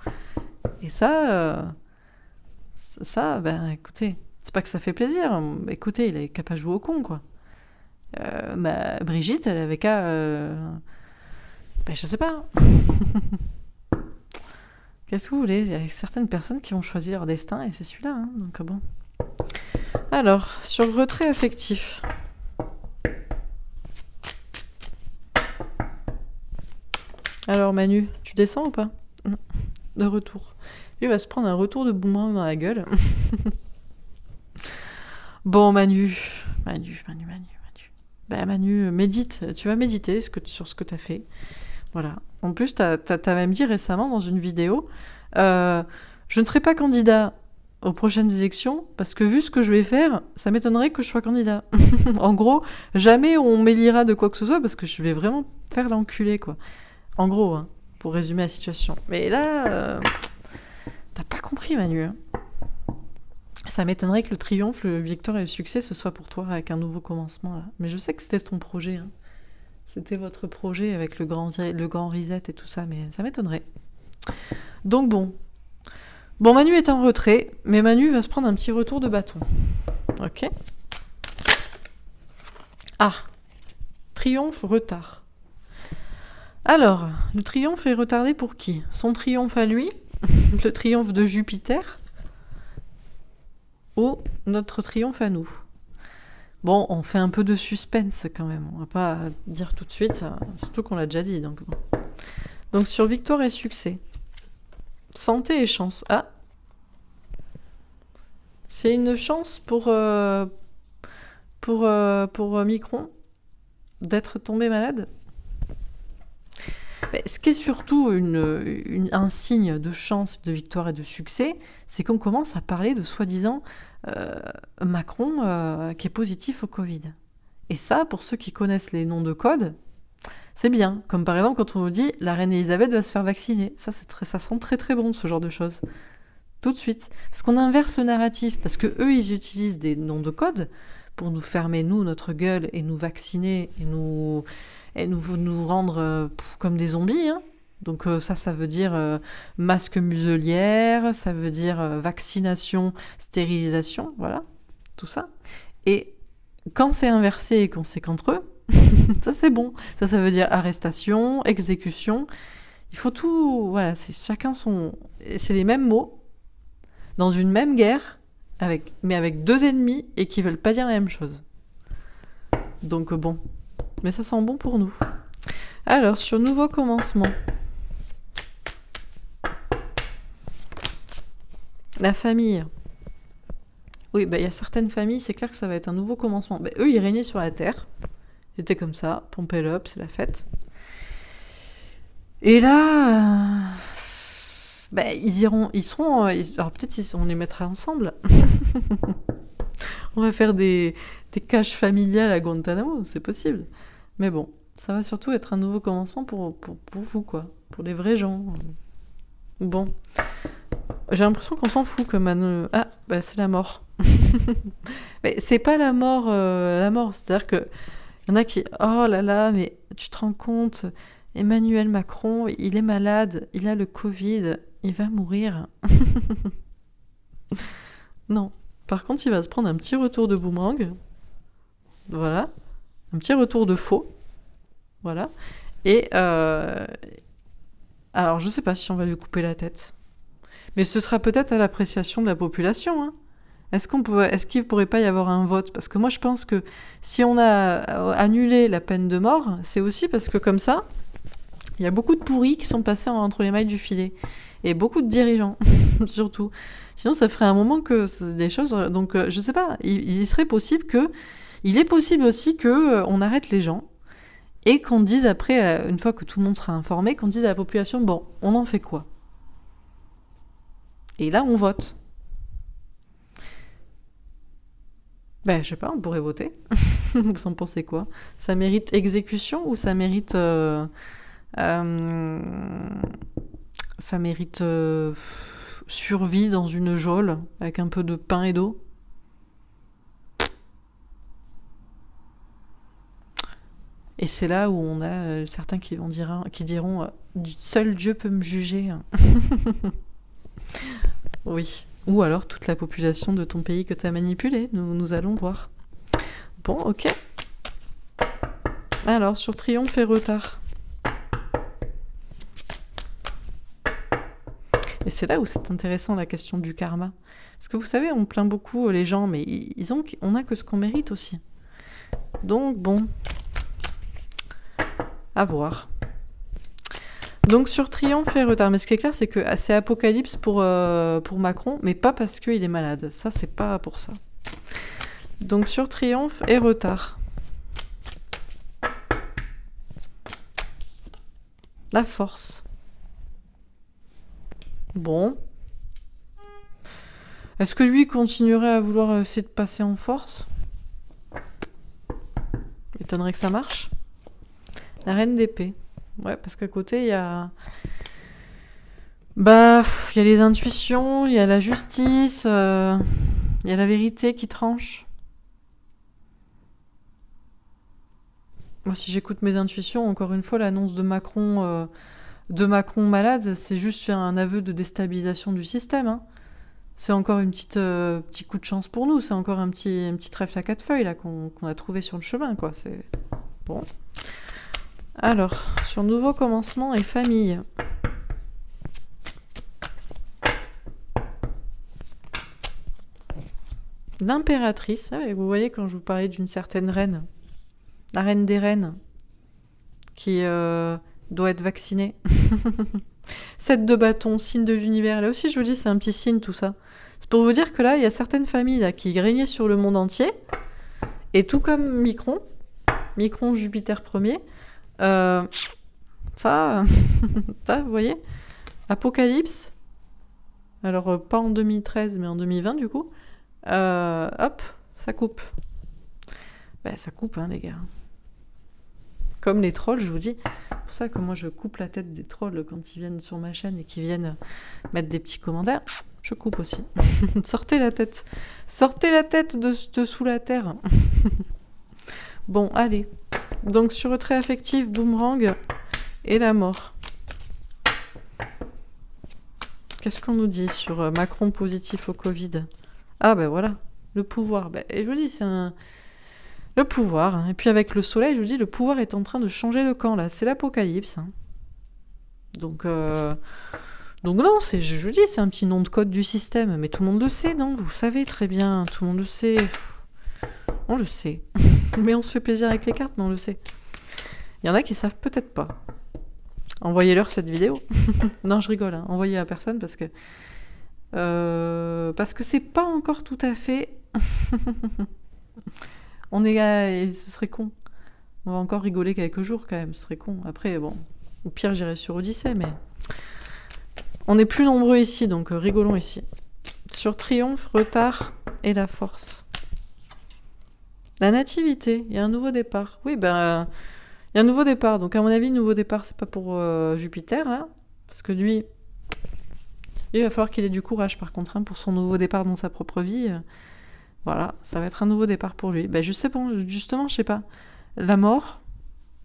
Et ça, ben écoutez, c'est pas que ça fait plaisir. Écoutez, il est capable de jouer au con, quoi. Brigitte, elle avait qu'à... Ben, je sais pas. Qu'est-ce que vous voulez? Il y a certaines personnes qui ont choisi leur destin et c'est celui-là. Hein, donc bon. Alors, sur le retrait affectif. Alors Manu, tu descends ou pas? De retour. Lui va se prendre un retour de boomerang dans la gueule. Bon Manu. Ben Manu, médite. Tu vas méditer sur ce que t'as fait. Voilà. En plus, t'as même dit récemment dans une vidéo, je ne serai pas candidat aux prochaines élections parce que vu ce que je vais faire, ça m'étonnerait que je sois candidat. En gros, jamais on m'élira de quoi que ce soit parce que je vais vraiment faire l'enculé, quoi. En gros, hein, pour résumer la situation. Mais là, t'as pas compris, Manu. Hein. Ça m'étonnerait que le triomphe, le victoire et le succès, ce soit pour toi avec un nouveau commencement. Là. Mais je sais que c'était ton projet. Hein. C'était votre projet avec le grand reset et tout ça, mais ça m'étonnerait. Donc bon. Bon, Manu est en retrait, mais Manu va se prendre un petit retour de bâton. Ok. Ah. Triomphe, retard. Alors, le triomphe est retardé pour qui? Son triomphe à lui? Le triomphe de Jupiter? Ou notre triomphe à nous? Bon, on fait un peu de suspense quand même. On va pas dire tout de suite, surtout qu'on l'a déjà dit. Donc, bon. Donc sur victoire et succès. Santé et chance. Ah. C'est une chance pour Micron d'être tombé malade. Mais ce qui est surtout un signe de chance, de victoire et de succès, c'est qu'on commence à parler de soi-disant Macron qui est positif au Covid. Et ça, pour ceux qui connaissent les noms de code, c'est bien. Comme par exemple quand on nous dit la reine Elisabeth va se faire vacciner. Ça sent très très bon ce genre de choses. Tout de suite. Parce qu'on inverse le narratif. Parce que eux, ils utilisent des noms de code pour nous fermer, nous, notre gueule et nous vacciner et nous rendre comme des zombies. Hein. Donc ça veut dire masque muselière, ça veut dire vaccination, stérilisation, voilà, tout ça. Et quand c'est inversé et qu'on sait qu'entre eux, ça c'est bon. Ça veut dire arrestation, exécution. Il faut tout, voilà, c'est chacun son... C'est les mêmes mots, dans une même guerre, mais avec deux ennemis et qui veulent pas dire la même chose. Donc bon, mais ça sent bon pour nous. Alors, sur nouveau commencement. La famille. Oui, bah, y a certaines familles, c'est clair que ça va être un nouveau commencement. Bah, eux, ils régnaient sur la terre. Ils étaient comme ça, pompez up, c'est la fête. Et là, ils seront, alors peut-être on les mettra ensemble. On va faire des caches familiales à Guantanamo, c'est possible. Mais bon, ça va surtout être un nouveau commencement pour vous, quoi. Pour les vrais gens. Bon. J'ai l'impression qu'on s'en fout comme c'est la mort. Mais c'est pas la mort, c'est-à-dire que il y en a qui, oh là là, mais tu te rends compte, Emmanuel Macron, il est malade, il a le Covid, il va mourir. Non. Par contre, il va se prendre un petit retour de boomerang. Voilà. Un petit retour de faux. Voilà. Et alors, je sais pas si on va lui couper la tête. Mais ce sera peut-être à l'appréciation de la population, hein. Est-ce qu'il ne pourrait pas y avoir un vote? Parce que moi, je pense que si on a annulé la peine de mort, c'est aussi parce que comme ça, il y a beaucoup de pourris qui sont passés entre les mailles du filet. Et beaucoup de dirigeants, surtout. Sinon, ça ferait un moment que des choses... Donc, je sais pas, il serait possible que... Il est possible aussi que on arrête les gens et qu'on dise après, une fois que tout le monde sera informé, qu'on dise à la population, bon, on en fait quoi? Et là, on vote. Ben, je sais pas, on pourrait voter. Vous en pensez quoi? Ça mérite exécution ou ça mérite... ça mérite survie dans une geôle avec un peu de pain et d'eau? Et c'est là où on a certains qui diront seul Dieu peut me juger. Oui. Ou alors toute la population de ton pays que tu as manipulé. Nous allons voir. Bon, ok. Alors, sur triomphe et retard. Et c'est là où c'est intéressant la question du karma. Parce que vous savez, on plaint beaucoup les gens, mais on n'a que ce qu'on mérite aussi. Donc, bon. À voir. Donc sur triomphe et retard, mais ce qui est clair, c'est que c'est apocalypse pour Macron, mais pas parce qu'il est malade. Ça, c'est pas pour ça. Donc sur triomphe et retard. La force. Bon. Est-ce que lui continuerait à vouloir essayer de passer en force? Étonnerait que ça marche. La reine d'épée. Ouais, parce qu'à côté, il y a... Bah, il y a les intuitions, il y a la justice, il y a la vérité qui tranche. Moi, si j'écoute mes intuitions, encore une fois, l'annonce de Macron malade, c'est juste un aveu de déstabilisation du système, hein. C'est encore une petit coup de chance pour nous, c'est encore un petit trèfle à 4 feuilles là qu'on a trouvé sur le chemin, quoi. C'est bon. Alors, sur nouveau commencement et famille. L'impératrice, vous voyez quand je vous parlais d'une certaine reine, la reine des reines, qui doit être vaccinée. 7 de bâton, signe de l'univers. Là aussi, je vous dis, c'est un petit signe tout ça. C'est pour vous dire que là, il y a certaines familles là, qui régnaient sur le monde entier, et tout comme Micron, Jupiter Ier, ça, vous voyez, Apocalypse, alors pas en 2013 mais en 2020 du coup, hop, ça coupe. Ben ça coupe hein les gars. Comme les trolls, je vous dis. C'est pour ça que moi je coupe la tête des trolls quand ils viennent sur ma chaîne et qu'ils viennent mettre des petits commentaires. Je coupe aussi. Sortez la tête de sous la terre. Bon, allez. Donc sur le trait affectif, boomerang et la mort. Qu'est-ce qu'on nous dit sur Macron positif au Covid? Ah ben voilà, le pouvoir. Et je vous dis, c'est le pouvoir. Hein. Et puis avec le soleil, je vous dis, le pouvoir est en train de changer de camp là. C'est l'apocalypse. Hein. Donc non, je vous dis, c'est un petit nom de code du système. Mais tout le monde le sait, non? Vous savez très bien, tout le monde le sait. On le sait. Mais on se fait plaisir avec les cartes, mais on le sait. Il y en a qui savent peut-être pas. Envoyez-leur cette vidéo. Non, je rigole. Hein. Envoyez à personne parce que c'est pas encore tout à fait... On est là et ce serait con. On va encore rigoler quelques jours quand même, ce serait con. Après, bon, au pire j'irai sur Odyssée, mais... On est plus nombreux ici, donc rigolons ici. Sur triomphe, retard et la force. La nativité, il y a un nouveau départ. Oui, il y a un nouveau départ. Donc à mon avis, nouveau départ, c'est pas pour Jupiter, là. Parce que lui, il va falloir qu'il ait du courage, par contre, hein, pour son nouveau départ dans sa propre vie. Voilà, ça va être un nouveau départ pour lui. Je sais pas, justement, je sais pas. La mort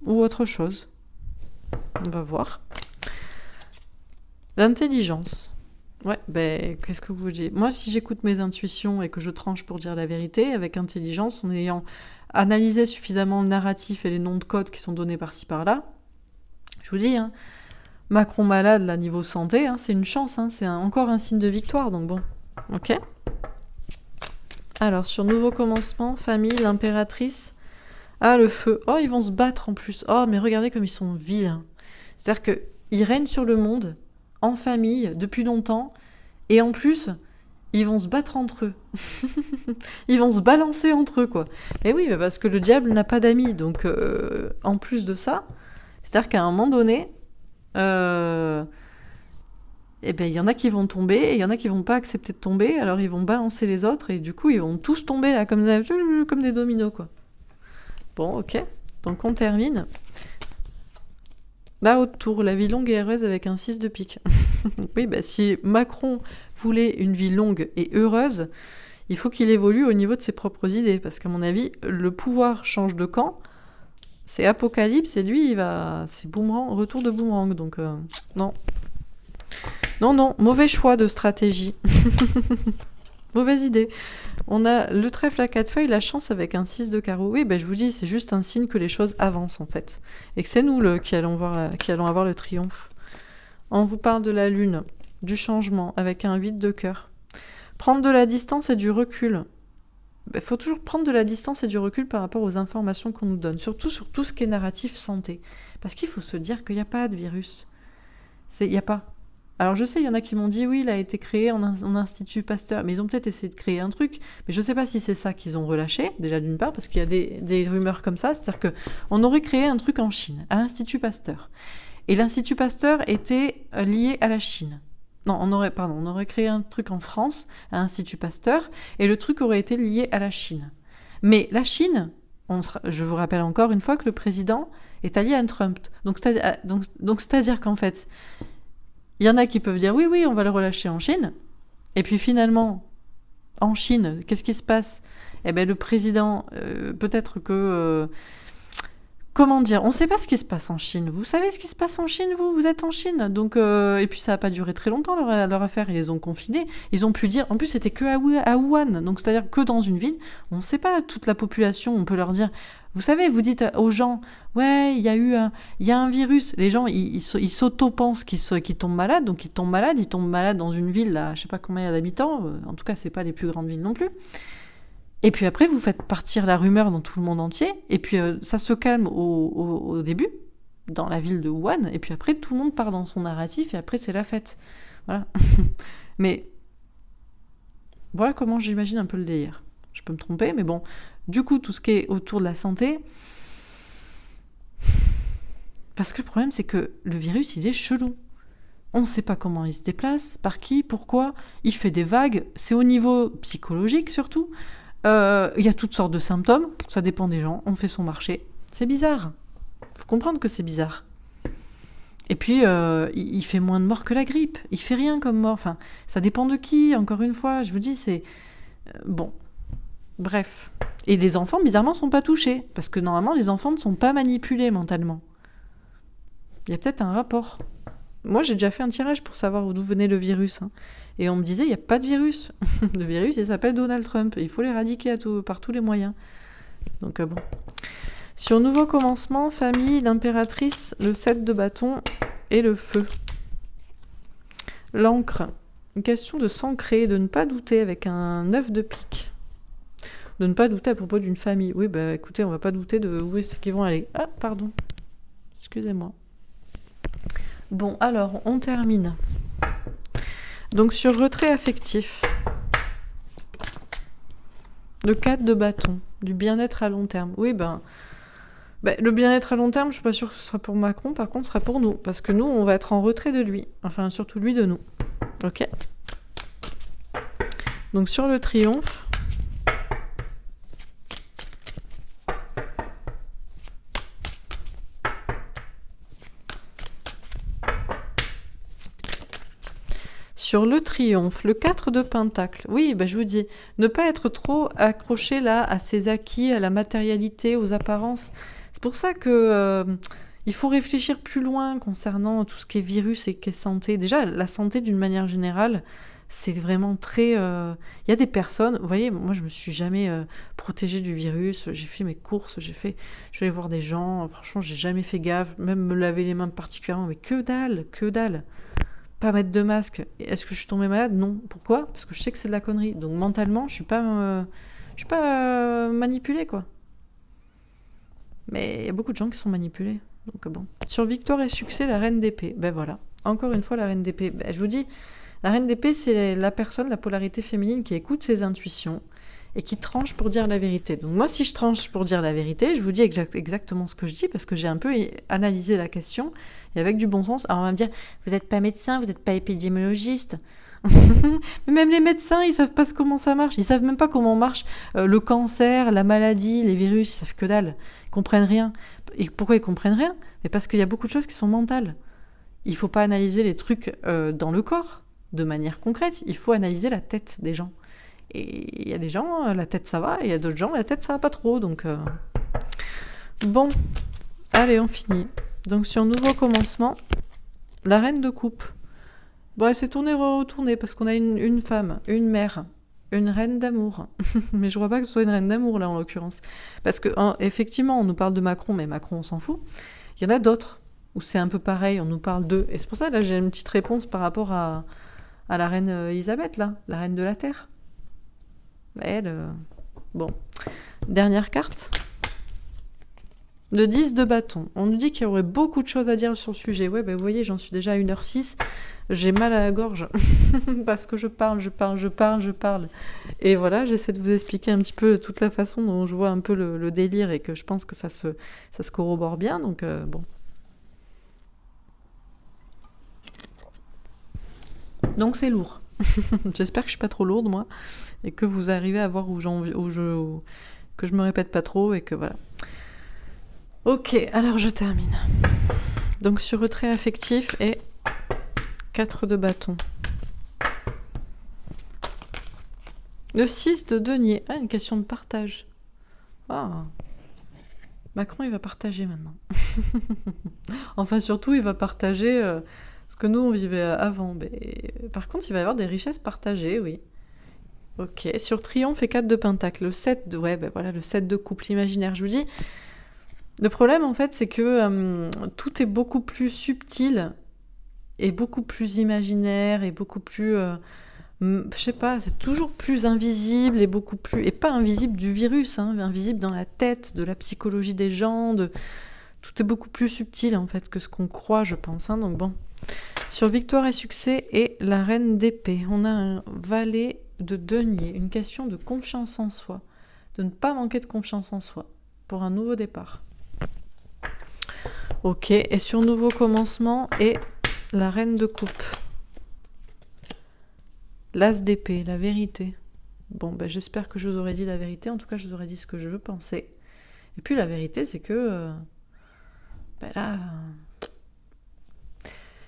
ou autre chose. On va voir. L'intelligence. Ouais, qu'est-ce que vous dites? Moi, si j'écoute mes intuitions et que je tranche pour dire la vérité, avec intelligence, en ayant analysé suffisamment le narratif et les noms de code qui sont donnés par-ci par-là, je vous dis, hein, Macron malade, là, niveau santé, hein, c'est une chance, hein, c'est encore un signe de victoire, donc bon. Ok. Alors, sur nouveau commencement, famille, l'impératrice. Ah, le feu. Oh, ils vont se battre en plus. Oh, mais regardez comme ils sont vilains. C'est-à-dire qu'ils règnent sur le monde, en famille, depuis longtemps, et en plus, ils vont se battre entre eux. Ils vont se balancer entre eux, quoi. Et oui, parce que le diable n'a pas d'amis, donc en plus de ça, c'est-à-dire qu'à un moment donné, eh ben, il y en a qui vont tomber, et il y en a qui vont pas accepter de tomber, alors ils vont balancer les autres, et du coup, ils vont tous tomber, là, comme des dominos, quoi. Bon, ok. Donc, on termine. La haute tour, la vie longue et heureuse avec un 6 de pique. Oui, bah, si Macron voulait une vie longue et heureuse, il faut qu'il évolue au niveau de ses propres idées, parce qu'à mon avis, le pouvoir change de camp, c'est Apocalypse, et lui, c'est boomerang, retour de boomerang, donc non. Non, mauvais choix de stratégie. Mauvaise idée. On a le trèfle à 4 feuilles, la chance avec un 6 de carreau. Oui, ben je vous dis, c'est juste un signe que les choses avancent en fait. Et que c'est nous qui allons avoir le triomphe. On vous parle de la lune, du changement avec un 8 de cœur. Prendre de la distance et du recul. Il faut toujours prendre de la distance et du recul par rapport aux informations qu'on nous donne. Surtout sur tout ce qui est narratif santé. Parce qu'il faut se dire qu'il n'y a pas de virus. Il n'y a pas. Alors je sais, il y en a qui m'ont dit, oui, il a été créé en Institut Pasteur, mais ils ont peut-être essayé de créer un truc, mais je ne sais pas si c'est ça qu'ils ont relâché, déjà d'une part, parce qu'il y a des rumeurs comme ça, c'est-à-dire qu'on aurait créé un truc en Chine, à l'Institut Pasteur. Et l'Institut Pasteur était lié à la Chine. Non, on aurait créé un truc en France, à l'Institut Pasteur, et le truc aurait été lié à la Chine. Mais la Chine, je vous rappelle encore une fois que le président est allié à Trump. Donc c'est-à-dire qu'en fait, il y en a qui peuvent dire oui, on va le relâcher en Chine. Et puis finalement, en Chine, qu'est-ce qui se passe ? Eh bien, le président, peut-être que... comment dire ? On ne sait pas ce qui se passe en Chine. Vous savez ce qui se passe en Chine, vous êtes en Chine. Donc, et puis ça n'a pas duré très longtemps, leur affaire. Ils les ont confinés. Ils ont pu dire... En plus, c'était que à Wuhan. Donc, c'est-à-dire que dans une ville, on ne sait pas toute la population. On peut leur dire... Vous savez, vous dites aux gens, ouais, il y a un virus. Les gens, ils s'auto-pensent qu'ils tombent malades, donc ils tombent malades dans une ville, là, je sais pas combien il y a d'habitants, en tout cas, c'est pas les plus grandes villes non plus. Et puis après, vous faites partir la rumeur dans tout le monde entier, et puis ça se calme au début, dans la ville de Wuhan, et puis après, tout le monde part dans son narratif, et après, c'est la fête. Voilà. Mais voilà comment j'imagine un peu le délire. Je peux me tromper, mais bon... Du coup, tout ce qui est autour de la santé... Parce que le problème, c'est que le virus, il est chelou. On ne sait pas comment il se déplace, par qui, pourquoi. Il fait des vagues. C'est au niveau psychologique, surtout. Il y a toutes sortes de symptômes. Ça dépend des gens. On fait son marché. C'est bizarre. Il faut comprendre que c'est bizarre. Et puis, il fait moins de morts que la grippe. Il fait rien comme mort. Enfin, ça dépend de qui, encore une fois. Je vous dis, c'est... bon. Bref. Et les enfants, bizarrement, ne sont pas touchés. Parce que normalement, les enfants ne sont pas manipulés mentalement. Il y a peut-être un rapport. Moi, j'ai déjà fait un tirage pour savoir d'où venait le virus. Hein. Et on me disait, il n'y a pas de virus. Le virus, il s'appelle Donald Trump. Il faut l'éradiquer par tous les moyens. Donc, bon. Sur nouveau commencement, famille, l'impératrice, le 7 de bâton et le feu. L'encre. Une question de s'ancrer, de ne pas douter avec un 9 de pique. De ne pas douter à propos d'une famille. Oui, bah écoutez, on va pas douter de où est-ce qu'ils vont aller. Ah, pardon. Excusez-moi. Bon, alors, on termine. Donc, sur retrait affectif. Le 4 de bâton. Du bien-être à long terme. Oui, le bien-être à long terme, je suis pas sûre que ce sera pour Macron. Par contre, ce sera pour nous. Parce que nous, on va être en retrait de lui. Enfin, surtout lui de nous. Ok. Donc, sur le triomphe... Sur le triomphe, le 4 de pentacle. Oui, je vous dis, ne pas être trop accroché là à ses acquis, à la matérialité, aux apparences. C'est pour ça que il faut réfléchir plus loin concernant tout ce qui est virus et qui est santé. Déjà, la santé d'une manière générale, C'est vraiment très... Il y a des personnes... Vous voyez, moi, je me suis jamais protégée du virus. J'ai fait mes courses, je suis allée voir des gens. Franchement, j'ai jamais fait gaffe. Même me laver les mains particulièrement. Mais que dalle, que dalle. Pas mettre de masque. Est-ce que je suis tombée malade? Non. Pourquoi? Parce que je sais que c'est de la connerie. Donc, mentalement, je suis pas manipulée, quoi. Mais il y a beaucoup de gens qui sont manipulés. Donc, bon. Sur victoire et succès, la reine d'épée. Ben voilà. Encore une fois, la reine d'épée. Ben, je vous dis... La reine d'épée, c'est la personne, la polarité féminine qui écoute ses intuitions et qui tranche pour dire la vérité. Donc moi, si je tranche pour dire la vérité, je vous dis exactement ce que je dis parce que j'ai un peu analysé la question et avec du bon sens. Alors on va me dire, vous n'êtes pas médecin, vous n'êtes pas épidémiologiste. Mais même les médecins, ils savent pas comment ça marche. Ils savent même pas comment marche le cancer, la maladie, les virus. Ils savent que dalle. Ils comprennent rien. Et pourquoi ils comprennent rien? Mais parce qu'il y a beaucoup de choses qui sont mentales. Il faut pas analyser les trucs dans le corps. De manière concrète, il faut analyser la tête des gens. Et il y a des gens, la tête ça va, et il y a d'autres gens, la tête ça va pas trop. Donc, bon, allez, on finit. Donc, sur nouveau commencement, la reine de coupe. Bon, elle s'est tournée, retournée, parce qu'on a une femme, une mère, une reine d'amour. Mais je vois pas que ce soit une reine d'amour, là, en l'occurrence. Parce que, effectivement, on nous parle de Macron, mais Macron, on s'en fout. Il y en a d'autres, où c'est un peu pareil, on nous parle d'eux. Et c'est pour ça, là, j'ai une petite réponse par rapport à la reine Elisabeth, là, la reine de la Terre. Elle, bon. Dernière carte. Le 10 de bâton. On nous dit qu'il y aurait beaucoup de choses à dire sur le sujet. Ouais, ben vous voyez, j'en suis déjà à 1h06. J'ai mal à la gorge. Parce que je parle. Et voilà, j'essaie de vous expliquer un petit peu toute la façon dont je vois un peu le délire et que je pense que ça se corrobore bien. Donc, bon. Donc c'est lourd. J'espère que je suis pas trop lourde, moi, et que vous arrivez à voir que je me répète pas trop et que voilà. Ok, alors je termine. Donc sur retrait affectif et 4 de bâton. Le 6 de denier. Ah, une question de partage. Ah. Macron, il va partager maintenant. Enfin, surtout, il va partager ce que nous, on vivait avant. Mais, par contre, il va y avoir des richesses partagées, oui. Ok, sur triomphe et 4 de pentacle. Le 7 de... Ouais, ben voilà, le 7 de couple imaginaire. Je vous dis, le problème, en fait, c'est que tout est beaucoup plus subtil et beaucoup plus imaginaire et beaucoup plus... je sais pas, c'est toujours plus invisible et beaucoup plus... Et pas invisible du virus, hein, invisible dans la tête, de la psychologie des gens, tout est beaucoup plus subtil, en fait, que ce qu'on croit, je pense. Hein, donc bon. Sur victoire et succès et la reine d'épée, on a un valet de denier, une question de confiance en soi, de ne pas manquer de confiance en soi, pour un nouveau départ. Ok, et sur nouveau commencement et la reine de coupe. L'as d'épée, la vérité. Bon, ben, j'espère que je vous aurais dit la vérité. En tout cas, je vous aurais dit ce que je veux penser. Et puis, la vérité, c'est que... ben là...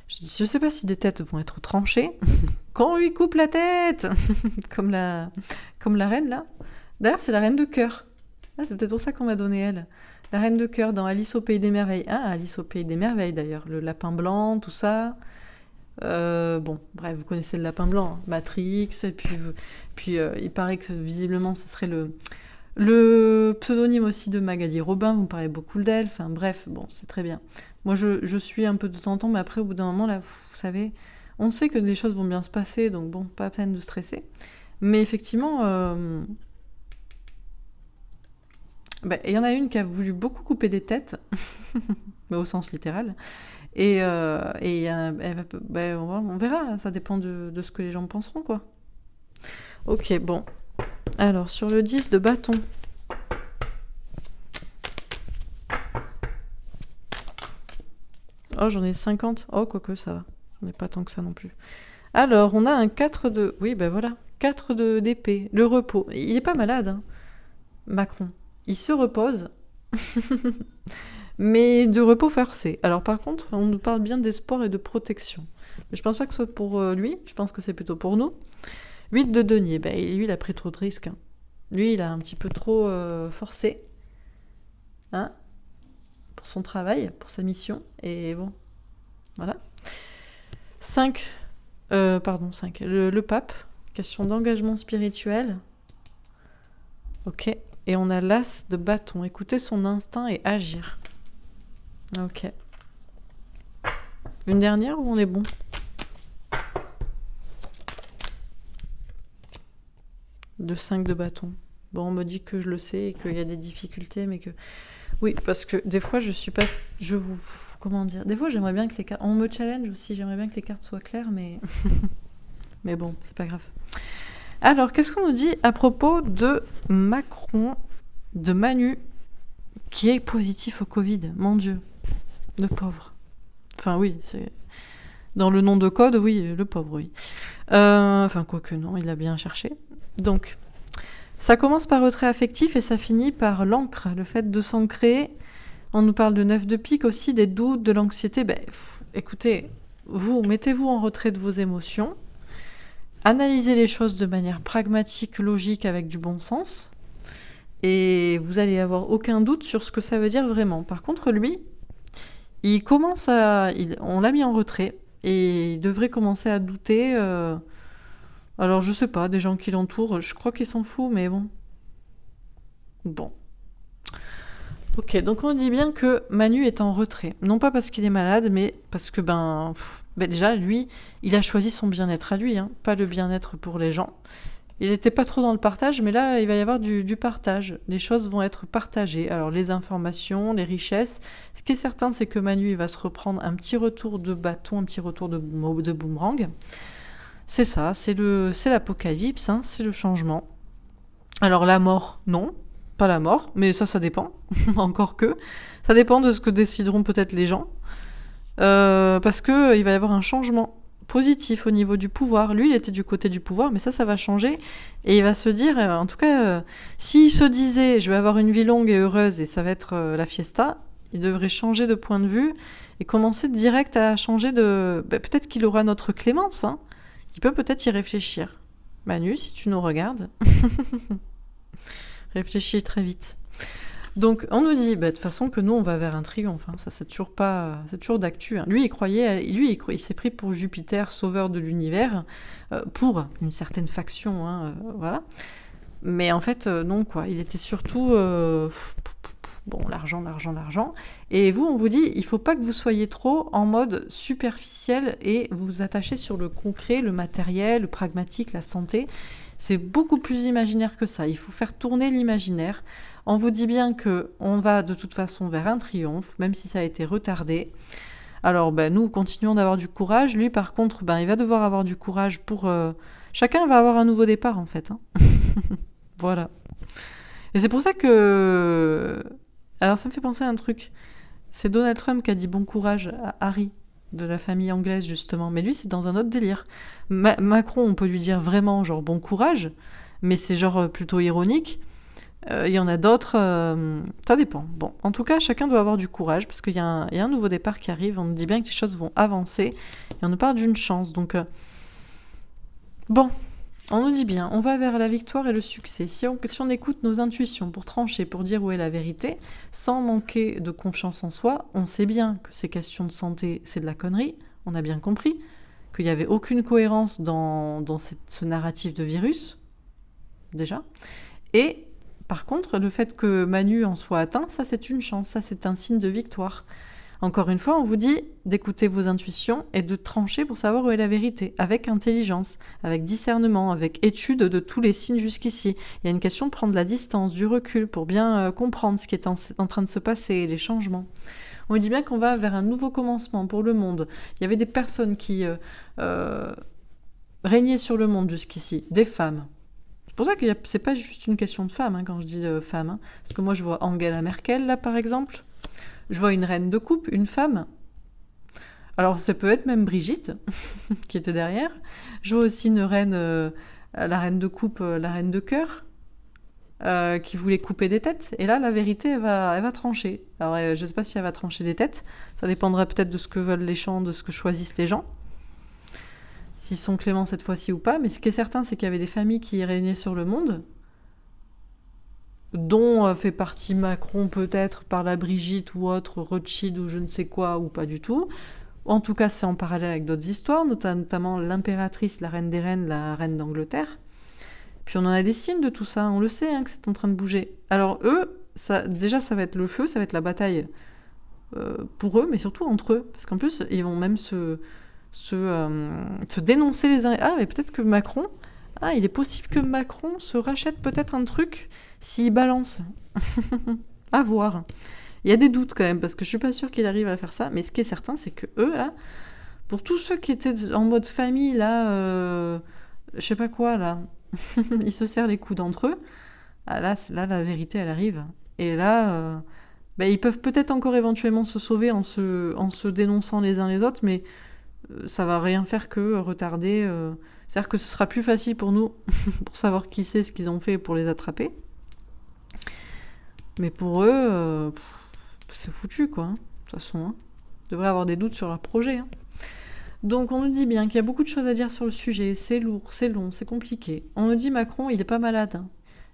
je sais pas si des têtes vont être tranchées. Qu'on lui coupe la tête comme la reine, là. D'ailleurs, c'est la reine de cœur. Ah, c'est peut-être pour ça qu'on m'a donné elle. La reine de cœur dans Alice au Pays des Merveilles. Ah, Alice au Pays des Merveilles, d'ailleurs. Le lapin blanc, tout ça... bon, bref, vous connaissez le lapin blanc, hein, Matrix, et puis il paraît que visiblement ce serait le pseudonyme aussi de Magali Robin, vous me parlez beaucoup d'elle, enfin bref, bon, c'est très bien. Moi je suis un peu de temps en temps, mais après au bout d'un moment, là, vous savez, on sait que les choses vont bien se passer, donc bon, pas la peine de stresser. Mais effectivement, il y en a une qui a voulu beaucoup couper des têtes, mais au sens littéral. Et on verra, ça dépend de ce que les gens penseront, quoi. Ok, bon. Alors, sur le 10 de bâton. Oh, j'en ai 50. Oh, quoique, ça va. J'en ai pas tant que ça non plus. Alors, on a un 4 de... Oui, ben voilà. 4 d'épée. Le repos. Il est pas malade, hein, Macron. Il se repose... mais de repos forcé. Alors par contre, on nous parle bien des sports et de protection. Mais je pense pas que ce soit pour lui, je pense que c'est plutôt pour nous. 8 de denier, lui il a pris trop de risques. Hein. Lui il a un petit peu trop forcé hein, pour son travail, pour sa mission. Et bon, voilà. 5 Pardon, 5. Le pape, question d'engagement spirituel. Ok. Et on a l'as de bâton, écouter son instinct et agir. Ok. Une dernière ou on est bon? De 5 de bâton. Bon, on me dit que je le sais et qu'il y a des difficultés, mais que... Oui, parce que des fois, je suis pas... Je vous... Comment dire? Des fois, j'aimerais bien que les cartes... On me challenge aussi, j'aimerais bien que les cartes soient claires, mais... mais bon, c'est pas grave. Alors, qu'est-ce qu'on nous dit à propos de Macron, de Manu, qui est positif au Covid? Mon Dieu, le pauvre. Enfin, oui, c'est... Dans le nom de code, oui, le pauvre, oui. Enfin, quoique non, il l'a bien cherché. Donc, ça commence par retrait affectif et ça finit par l'encre, le fait de s'ancrer. On nous parle de 9 de pique aussi, des doutes, de l'anxiété. Écoutez, vous, mettez-vous en retrait de vos émotions. Analysez les choses de manière pragmatique, logique, avec du bon sens. Et vous allez avoir aucun doute sur ce que ça veut dire vraiment. Par contre, lui, il commence à... on l'a mis en retrait. Et il devrait commencer à douter. Alors, je sais pas, des gens qui l'entourent, je crois qu'il s'en fout, mais bon. Bon. Ok, donc on dit bien que Manu est en retrait. Non pas parce qu'il est malade, mais parce que, déjà, lui, il a choisi son bien-être à lui, hein, pas le bien-être pour les gens. Il n'était pas trop dans le partage, mais là, il va y avoir du partage. Les choses vont être partagées. Alors, les informations, les richesses. Ce qui est certain, c'est que Manu, il va se reprendre un petit retour de bâton, un petit retour de boomerang. C'est ça, c'est l'apocalypse, hein, c'est le changement. Alors, la mort, non, pas la mort, mais ça dépend. Encore que. Ça dépend de ce que décideront peut-être les gens. Parce qu'il va y avoir un changement positif au niveau du pouvoir. Lui, il était du côté du pouvoir, mais ça va changer. Et il va se dire, en tout cas, s'il se disait, je vais avoir une vie longue et heureuse et ça va être la fiesta, il devrait changer de point de vue et commencer direct à changer de... peut-être qu'il aura notre clémence, hein. Il peut peut-être y réfléchir. Manu, si tu nous regardes, réfléchis très vite. Donc, on nous dit, de toute façon, que nous, on va vers un triomphe. Hein. Ça, c'est toujours d'actu. Hein. Lui, il s'est pris pour Jupiter, sauveur de l'univers, pour une certaine faction, hein, voilà. Mais en fait, non, quoi. Il était surtout, l'argent. Et vous, on vous dit, il faut pas que vous soyez trop en mode superficiel et vous attacher sur le concret, le matériel, le pragmatique, la santé. C'est beaucoup plus imaginaire que ça. Il faut faire tourner l'imaginaire. On vous dit bien qu'on va de toute façon vers un triomphe, même si ça a été retardé. Alors, nous, continuons d'avoir du courage. Lui, par contre, il va devoir avoir du courage pour... Chacun va avoir un nouveau départ, en fait. Hein. Voilà. Et c'est pour ça que... Alors, ça me fait penser à un truc. C'est Donald Trump qui a dit bon courage à Harry, de la famille anglaise, justement. Mais lui, c'est dans un autre délire. Macron, on peut lui dire vraiment, genre, bon courage, mais c'est genre plutôt ironique. Il y en a d'autres, ça dépend. Bon, en tout cas, chacun doit avoir du courage, parce qu'il y a un nouveau départ qui arrive, on nous dit bien que les choses vont avancer, et on nous parle d'une chance, donc... Bon, on nous dit bien, on va vers la victoire et le succès. Si on écoute nos intuitions pour trancher, pour dire où est la vérité, sans manquer de confiance en soi, on sait bien que ces questions de santé, c'est de la connerie, on a bien compris, qu'il n'y avait aucune cohérence dans ce narratif de virus, déjà, et... Par contre, le fait que Manu en soit atteint, ça c'est une chance, ça c'est un signe de victoire. Encore une fois, on vous dit d'écouter vos intuitions et de trancher pour savoir où est la vérité, avec intelligence, avec discernement, avec étude de tous les signes jusqu'ici. Il y a une question de prendre la distance, du recul, pour bien comprendre ce qui est en train de se passer, les changements. On dit bien qu'on va vers un nouveau commencement pour le monde. Il y avait des personnes qui régnaient sur le monde jusqu'ici, des femmes. C'est pour ça que c'est pas juste une question de femmes, hein, quand je dis femmes. Hein. Parce que moi, je vois Angela Merkel, là, par exemple. Je vois une reine de coupe, une femme. Alors, ça peut être même Brigitte, qui était derrière. Je vois aussi une reine, la reine de coupe, la reine de cœur, qui voulait couper des têtes. Et là, la vérité, elle va trancher. Alors, je sais pas si elle va trancher des têtes. Ça dépendra peut-être de ce que veulent les gens, de ce que choisissent les gens. S'ils sont cléments cette fois-ci ou pas, mais ce qui est certain, c'est qu'il y avait des familles qui régnaient sur le monde, dont fait partie Macron peut-être par la Brigitte ou autre, Rothschild ou je ne sais quoi, ou pas du tout, En tout cas, c'est en parallèle avec d'autres histoires, notamment l'impératrice, la reine des reines, la reine d'Angleterre. Puis on en a des signes de tout ça, on le sait que c'est en train de bouger. Alors eux, déjà ça va être le feu, ça va être la bataille pour eux, mais surtout entre eux. Parce qu'en plus, ils vont même se dénoncer les uns. Ah, mais peut-être que Macron... Ah, il est possible que Macron se rachète peut-être un truc s'il balance. À voir. Il y a des doutes quand même, parce que je suis pas sûre qu'il arrive à faire ça, mais ce qui est certain, c'est que eux, là, pour tous ceux qui étaient en mode famille, là, je sais pas quoi, là, ils se serrent les coudes entre eux, ah, là, la vérité, elle arrive. Et là, ils peuvent peut-être encore éventuellement se sauver en se dénonçant les uns les autres, mais ça va rien faire que retarder. C'est-à-dire que ce sera plus facile pour nous, pour savoir qui c'est, ce qu'ils ont fait pour les attraper. Mais pour eux, c'est foutu, quoi. De toute façon, ils devraient avoir des doutes sur leur projet. Donc on nous dit bien qu'il y a beaucoup de choses à dire sur le sujet. C'est lourd, c'est long, c'est compliqué. On nous dit Macron, il est pas malade.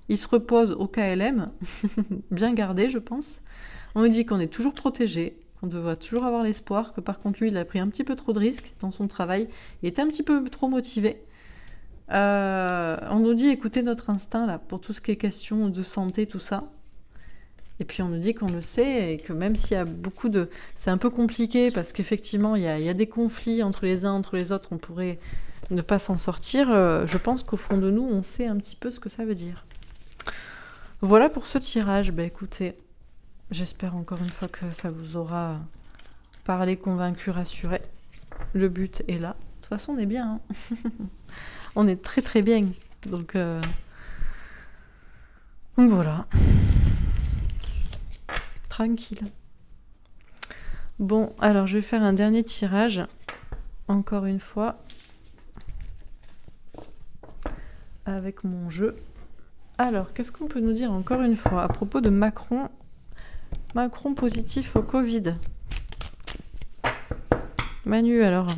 Il se repose au KLM, bien gardé, je pense. On nous dit qu'on est toujours protégé, qu'on doit toujours avoir l'espoir, que par contre lui, il a pris un petit peu trop de risques dans son travail. Il était un petit peu trop motivé. On nous dit écoutez notre instinct là pour tout ce qui est question de santé, tout ça. Et puis on nous dit qu'on le sait et que même s'il y a beaucoup de... C'est un peu compliqué parce qu'effectivement il y a des conflits entre les uns, entre les autres, on pourrait ne pas s'en sortir. Je pense qu'au fond de nous, on sait un petit peu ce que ça veut dire. Voilà pour ce tirage. Écoutez, j'espère encore une fois que ça vous aura parlé, convaincu, rassuré. Le but est là. De toute façon, on est bien. On est très très bien. Donc voilà. Tranquille. Bon, alors je vais faire un dernier tirage. Encore une fois. Avec mon jeu. Alors, qu'est-ce qu'on peut nous dire encore une fois à propos de Macron? Macron positif au Covid. Manu, alors.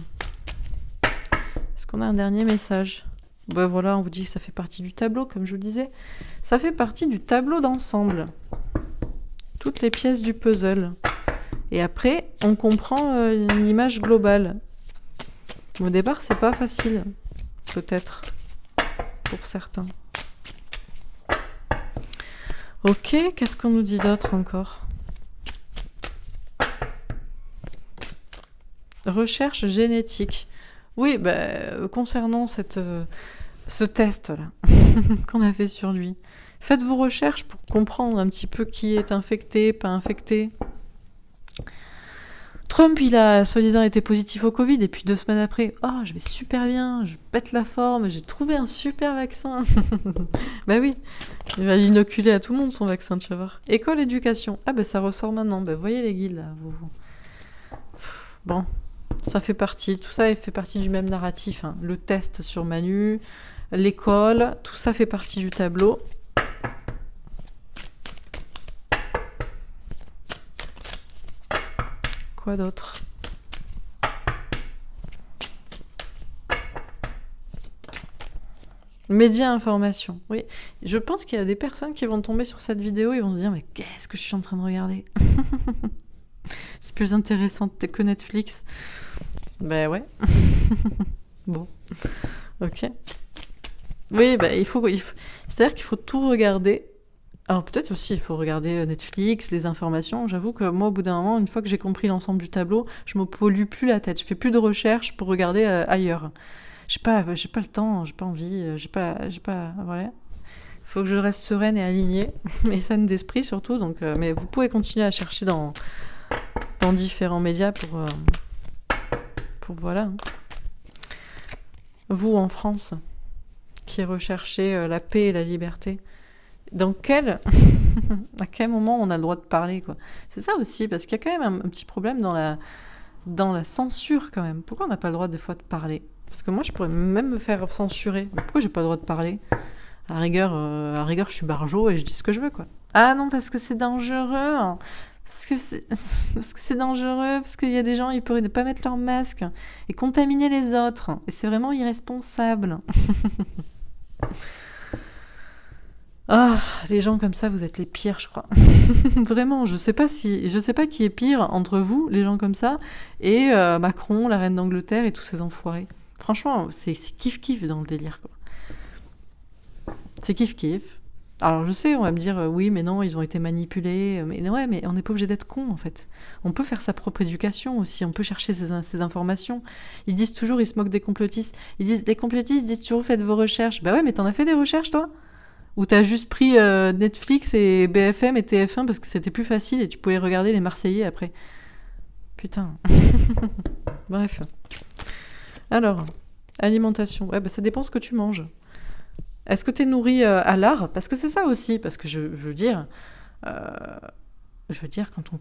Est-ce qu'on a un dernier message? Voilà, on vous dit que ça fait partie du tableau, comme je vous disais. Ça fait partie du tableau d'ensemble. Toutes les pièces du puzzle. Et après, on comprend une image globale. Au départ, c'est pas facile. Peut-être. Pour certains. Ok, qu'est-ce qu'on nous dit d'autre encore? Recherche génétique. Oui, concernant ce test-là qu'on a fait sur lui, faites vos recherches pour comprendre un petit peu qui est infecté, pas infecté. Trump, il a soi-disant été positif au Covid, et puis 2 semaines après, oh, je vais super bien, je pète la forme, j'ai trouvé un super vaccin. Oui, il va l'inoculer à tout le monde, son vaccin, tu vas voir. École, éducation. Ça ressort maintenant. Voyez les guides, là. Bon, ça fait partie, tout ça fait partie du même narratif. Le test sur Manu, l'école, tout ça fait partie du tableau. Quoi d'autre? Médias information. Oui, je pense qu'il y a des personnes qui vont tomber sur cette vidéo et vont se dire mais qu'est-ce que je suis en train de regarder? C'est plus intéressant que Netflix. Ouais. Bon. Ok. Oui, il faut... C'est-à-dire qu'il faut tout regarder. Alors peut-être aussi, il faut regarder Netflix, les informations. J'avoue que moi, au bout d'un moment, une fois que j'ai compris l'ensemble du tableau, je me pollue plus la tête. Je fais plus de recherches pour regarder ailleurs. J'ai pas le temps, j'ai pas envie, voilà. Il faut que je reste sereine et alignée, et saine d'esprit surtout. Donc, mais vous pouvez continuer à chercher dans différents médias pour voilà. Vous en France, qui recherchez la paix et la liberté. À quel moment on a le droit de parler, quoi. C'est ça aussi, parce qu'il y a quand même un petit problème dans la censure, quand même. Pourquoi on n'a pas le droit, des fois, de parler? Parce que moi, je pourrais même me faire censurer. Mais pourquoi j'ai pas le droit de parler? À rigueur, je suis barjo et je dis ce que je veux, quoi. Ah non, parce que c'est dangereux. Parce que c'est dangereux, parce qu'il y a des gens, ils pourraient ne pas mettre leur masque et contaminer les autres. Et c'est vraiment irresponsable. Ah, les gens comme ça, vous êtes les pires, je crois. Vraiment, je sais pas qui est pire entre vous, les gens comme ça, et Macron, la reine d'Angleterre et tous ces enfoirés. Franchement, c'est kiff-kiff dans le délire, quoi. C'est kiff-kiff. Alors je sais, on va me dire, oui, mais non, ils ont été manipulés. Mais ouais, mais on n'est pas obligé d'être con, en fait. On peut faire sa propre éducation aussi, on peut chercher ces informations. Ils disent toujours, ils se moquent des complotistes. Les complotistes disent toujours, faites vos recherches. Bah ouais, mais t'en as fait des recherches, toi? Ou t'as juste pris Netflix et BFM et TF1 parce que c'était plus facile et tu pouvais regarder les Marseillais après. Putain. Bref. Alors, alimentation. Ouais, bah ça dépend ce que tu manges. Est-ce que t'es nourri à l'art? Parce que c'est ça aussi. Parce que je veux dire, quand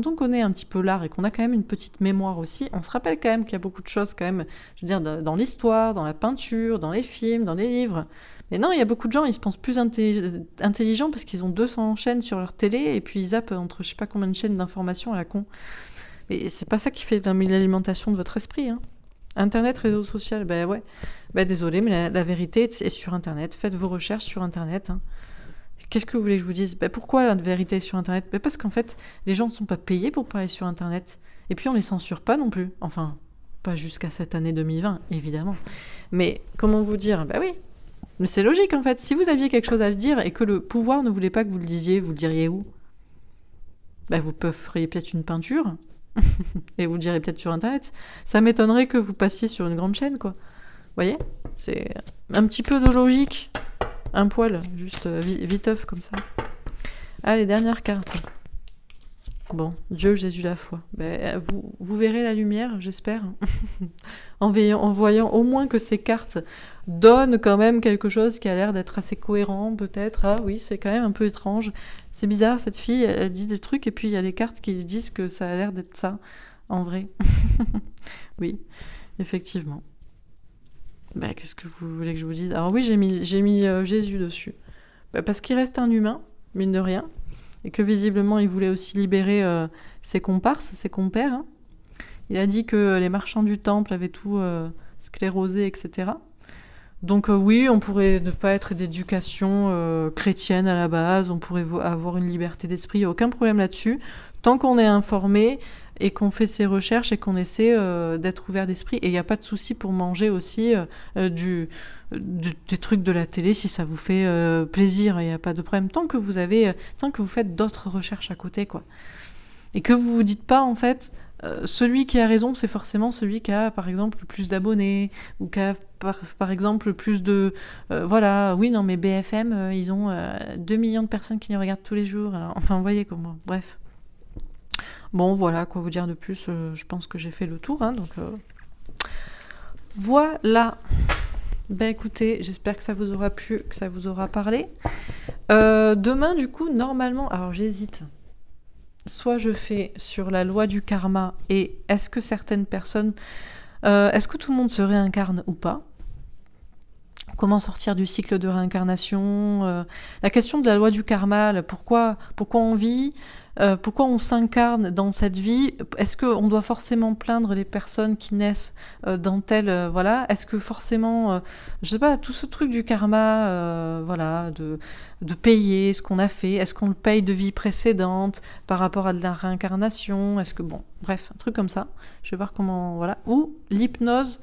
on connaît un petit peu l'art et qu'on a quand même une petite mémoire aussi, on se rappelle quand même qu'il y a beaucoup de choses quand même, je veux dire, dans l'histoire, dans la peinture, dans les films, dans les livres. Mais non, il y a beaucoup de gens, ils se pensent plus intelligents parce qu'ils ont 200 chaînes sur leur télé et puis ils zappent entre je sais pas combien de chaînes d'informations à la con. Mais c'est pas ça qui fait l'alimentation de votre esprit, hein. Internet, réseau social, ben ouais. Ben désolé, mais la vérité est sur Internet. Faites vos recherches sur Internet, hein. Qu'est-ce que vous voulez que je vous dise? Pourquoi la vérité est sur Internet? Parce qu'en fait, les gens ne sont pas payés pour parler sur Internet. Et puis on les censure pas non plus. Enfin, pas jusqu'à cette année 2020, évidemment. Mais comment vous dire? Oui. Mais c'est logique en fait. Si vous aviez quelque chose à dire et que le pouvoir ne voulait pas que vous le disiez, vous le diriez où? Vous feriez peut-être une peinture et vous le direz peut-être sur Internet. Ça m'étonnerait que vous passiez sur une grande chaîne, quoi. Vous voyez? C'est un petit peu de logique. Un poil, juste viteuf comme ça. Allez, dernière carte. Bon, Dieu, Jésus, la foi. Vous verrez la lumière, j'espère. en voyant au moins que ces cartes donnent quand même quelque chose qui a l'air d'être assez cohérent, peut-être. Ah oui, c'est quand même un peu étrange. C'est bizarre, cette fille, elle dit des trucs et puis il y a les cartes qui disent que ça a l'air d'être ça, en vrai. Oui, effectivement. Qu'est-ce que vous voulez que je vous dise? Alors oui, j'ai mis Jésus dessus. Parce qu'il reste un humain, mine de rien, et que visiblement il voulait aussi libérer ses comparses, ses compères. Hein. Il a dit que les marchands du temple avaient tout sclérosé, etc. Donc oui, on pourrait ne pas être d'éducation chrétienne à la base, on pourrait avoir une liberté d'esprit, il n'y a aucun problème là-dessus. Tant qu'on est informé et qu'on fait ses recherches et qu'on essaie d'être ouvert d'esprit. Et il n'y a pas de souci pour manger aussi des trucs de la télé si ça vous fait plaisir. Il n'y a pas de problème. Tant que vous faites d'autres recherches à côté, quoi. Et que vous vous dites pas, en fait, celui qui a raison, c'est forcément celui qui a, par exemple, plus d'abonnés ou qui a, par exemple, plus de... voilà, oui, non, mais BFM, ils ont 2 millions de personnes qui les regardent tous les jours. Alors, enfin, vous voyez comment. Bref. Bon, voilà, quoi vous dire de plus, je pense que j'ai fait le tour, hein, donc voilà. Écoutez, j'espère que ça vous aura plu, que ça vous aura parlé. Demain, du coup, normalement, alors j'hésite. Soit je fais sur la loi du karma et est-ce que certaines personnes... est-ce que tout le monde se réincarne ou pas? Comment sortir du cycle de réincarnation? La question de la loi du karma, pourquoi on vit? Pourquoi on s'incarne dans cette vie? Est-ce qu'on doit forcément plaindre les personnes qui naissent dans tel... voilà. Est-ce que forcément... je sais pas, tout ce truc du karma, voilà, de payer ce qu'on a fait. Est-ce qu'on le paye de vie précédente par rapport à de la réincarnation? Est-ce que... Bon, bref, un truc comme ça. Je vais voir comment... Voilà. Ou l'hypnose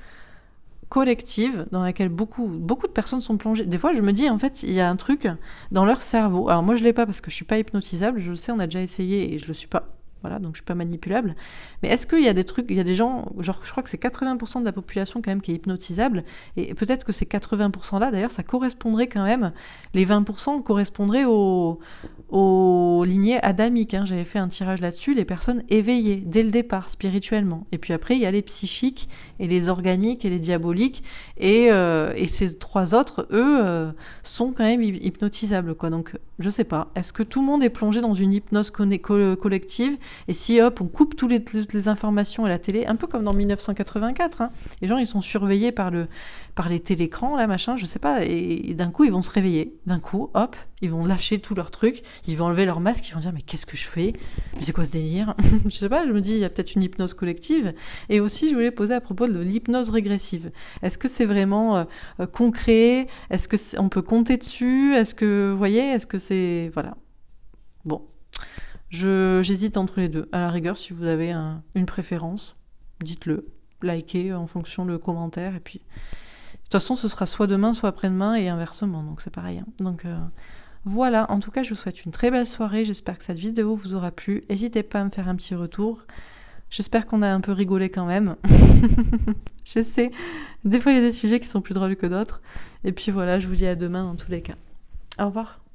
collective dans laquelle beaucoup de personnes sont plongées. Des fois, je me dis, en fait, il y a un truc dans leur cerveau. Alors moi, je l'ai pas parce que je suis pas hypnotisable. Je le sais, on a déjà essayé et je le suis pas. Voilà, donc je suis pas manipulable. Mais est-ce qu'il y a des trucs, il y a des gens, genre je crois que c'est 80% de la population quand même qui est hypnotisable, et peut-être que ces 80% là, d'ailleurs, ça correspondrait quand même, les 20% correspondraient aux lignées adamiques. Hein. J'avais fait un tirage là-dessus, les personnes éveillées dès le départ, spirituellement. Et puis après, il y a les psychiques, et les organiques, et les diaboliques, et ces trois autres, eux, sont quand même hypnotisables, quoi. Donc, je sais pas. Est-ce que tout le monde est plongé dans une hypnose collective Et si, hop, on coupe toutes les informations à la télé, un peu comme dans 1984, hein, les gens, ils sont surveillés par les télécrans, là, machin, je sais pas, et d'un coup, ils vont se réveiller. D'un coup, hop, ils vont lâcher tous leurs trucs, ils vont enlever leur masque, ils vont dire, mais qu'est-ce que je fais? Mais c'est quoi ce délire? Je sais pas, je me dis, il y a peut-être une hypnose collective. Et aussi, je voulais poser à propos de l'hypnose régressive. Est-ce que c'est vraiment concret? Est-ce que on peut compter dessus? Est-ce que, vous voyez, est-ce que c'est... Voilà. Bon. J'hésite entre les deux. À la rigueur, si vous avez une préférence, dites-le. Likez en fonction de commentaire. Et puis, de toute façon, ce sera soit demain, soit après-demain et inversement. Donc, c'est pareil. Hein. Donc, voilà. En tout cas, je vous souhaite une très belle soirée. J'espère que cette vidéo vous aura plu. N'hésitez pas à me faire un petit retour. J'espère qu'on a un peu rigolé quand même. Je sais, des fois il y a des sujets qui sont plus drôles que d'autres. Et puis voilà, je vous dis à demain dans tous les cas. Au revoir.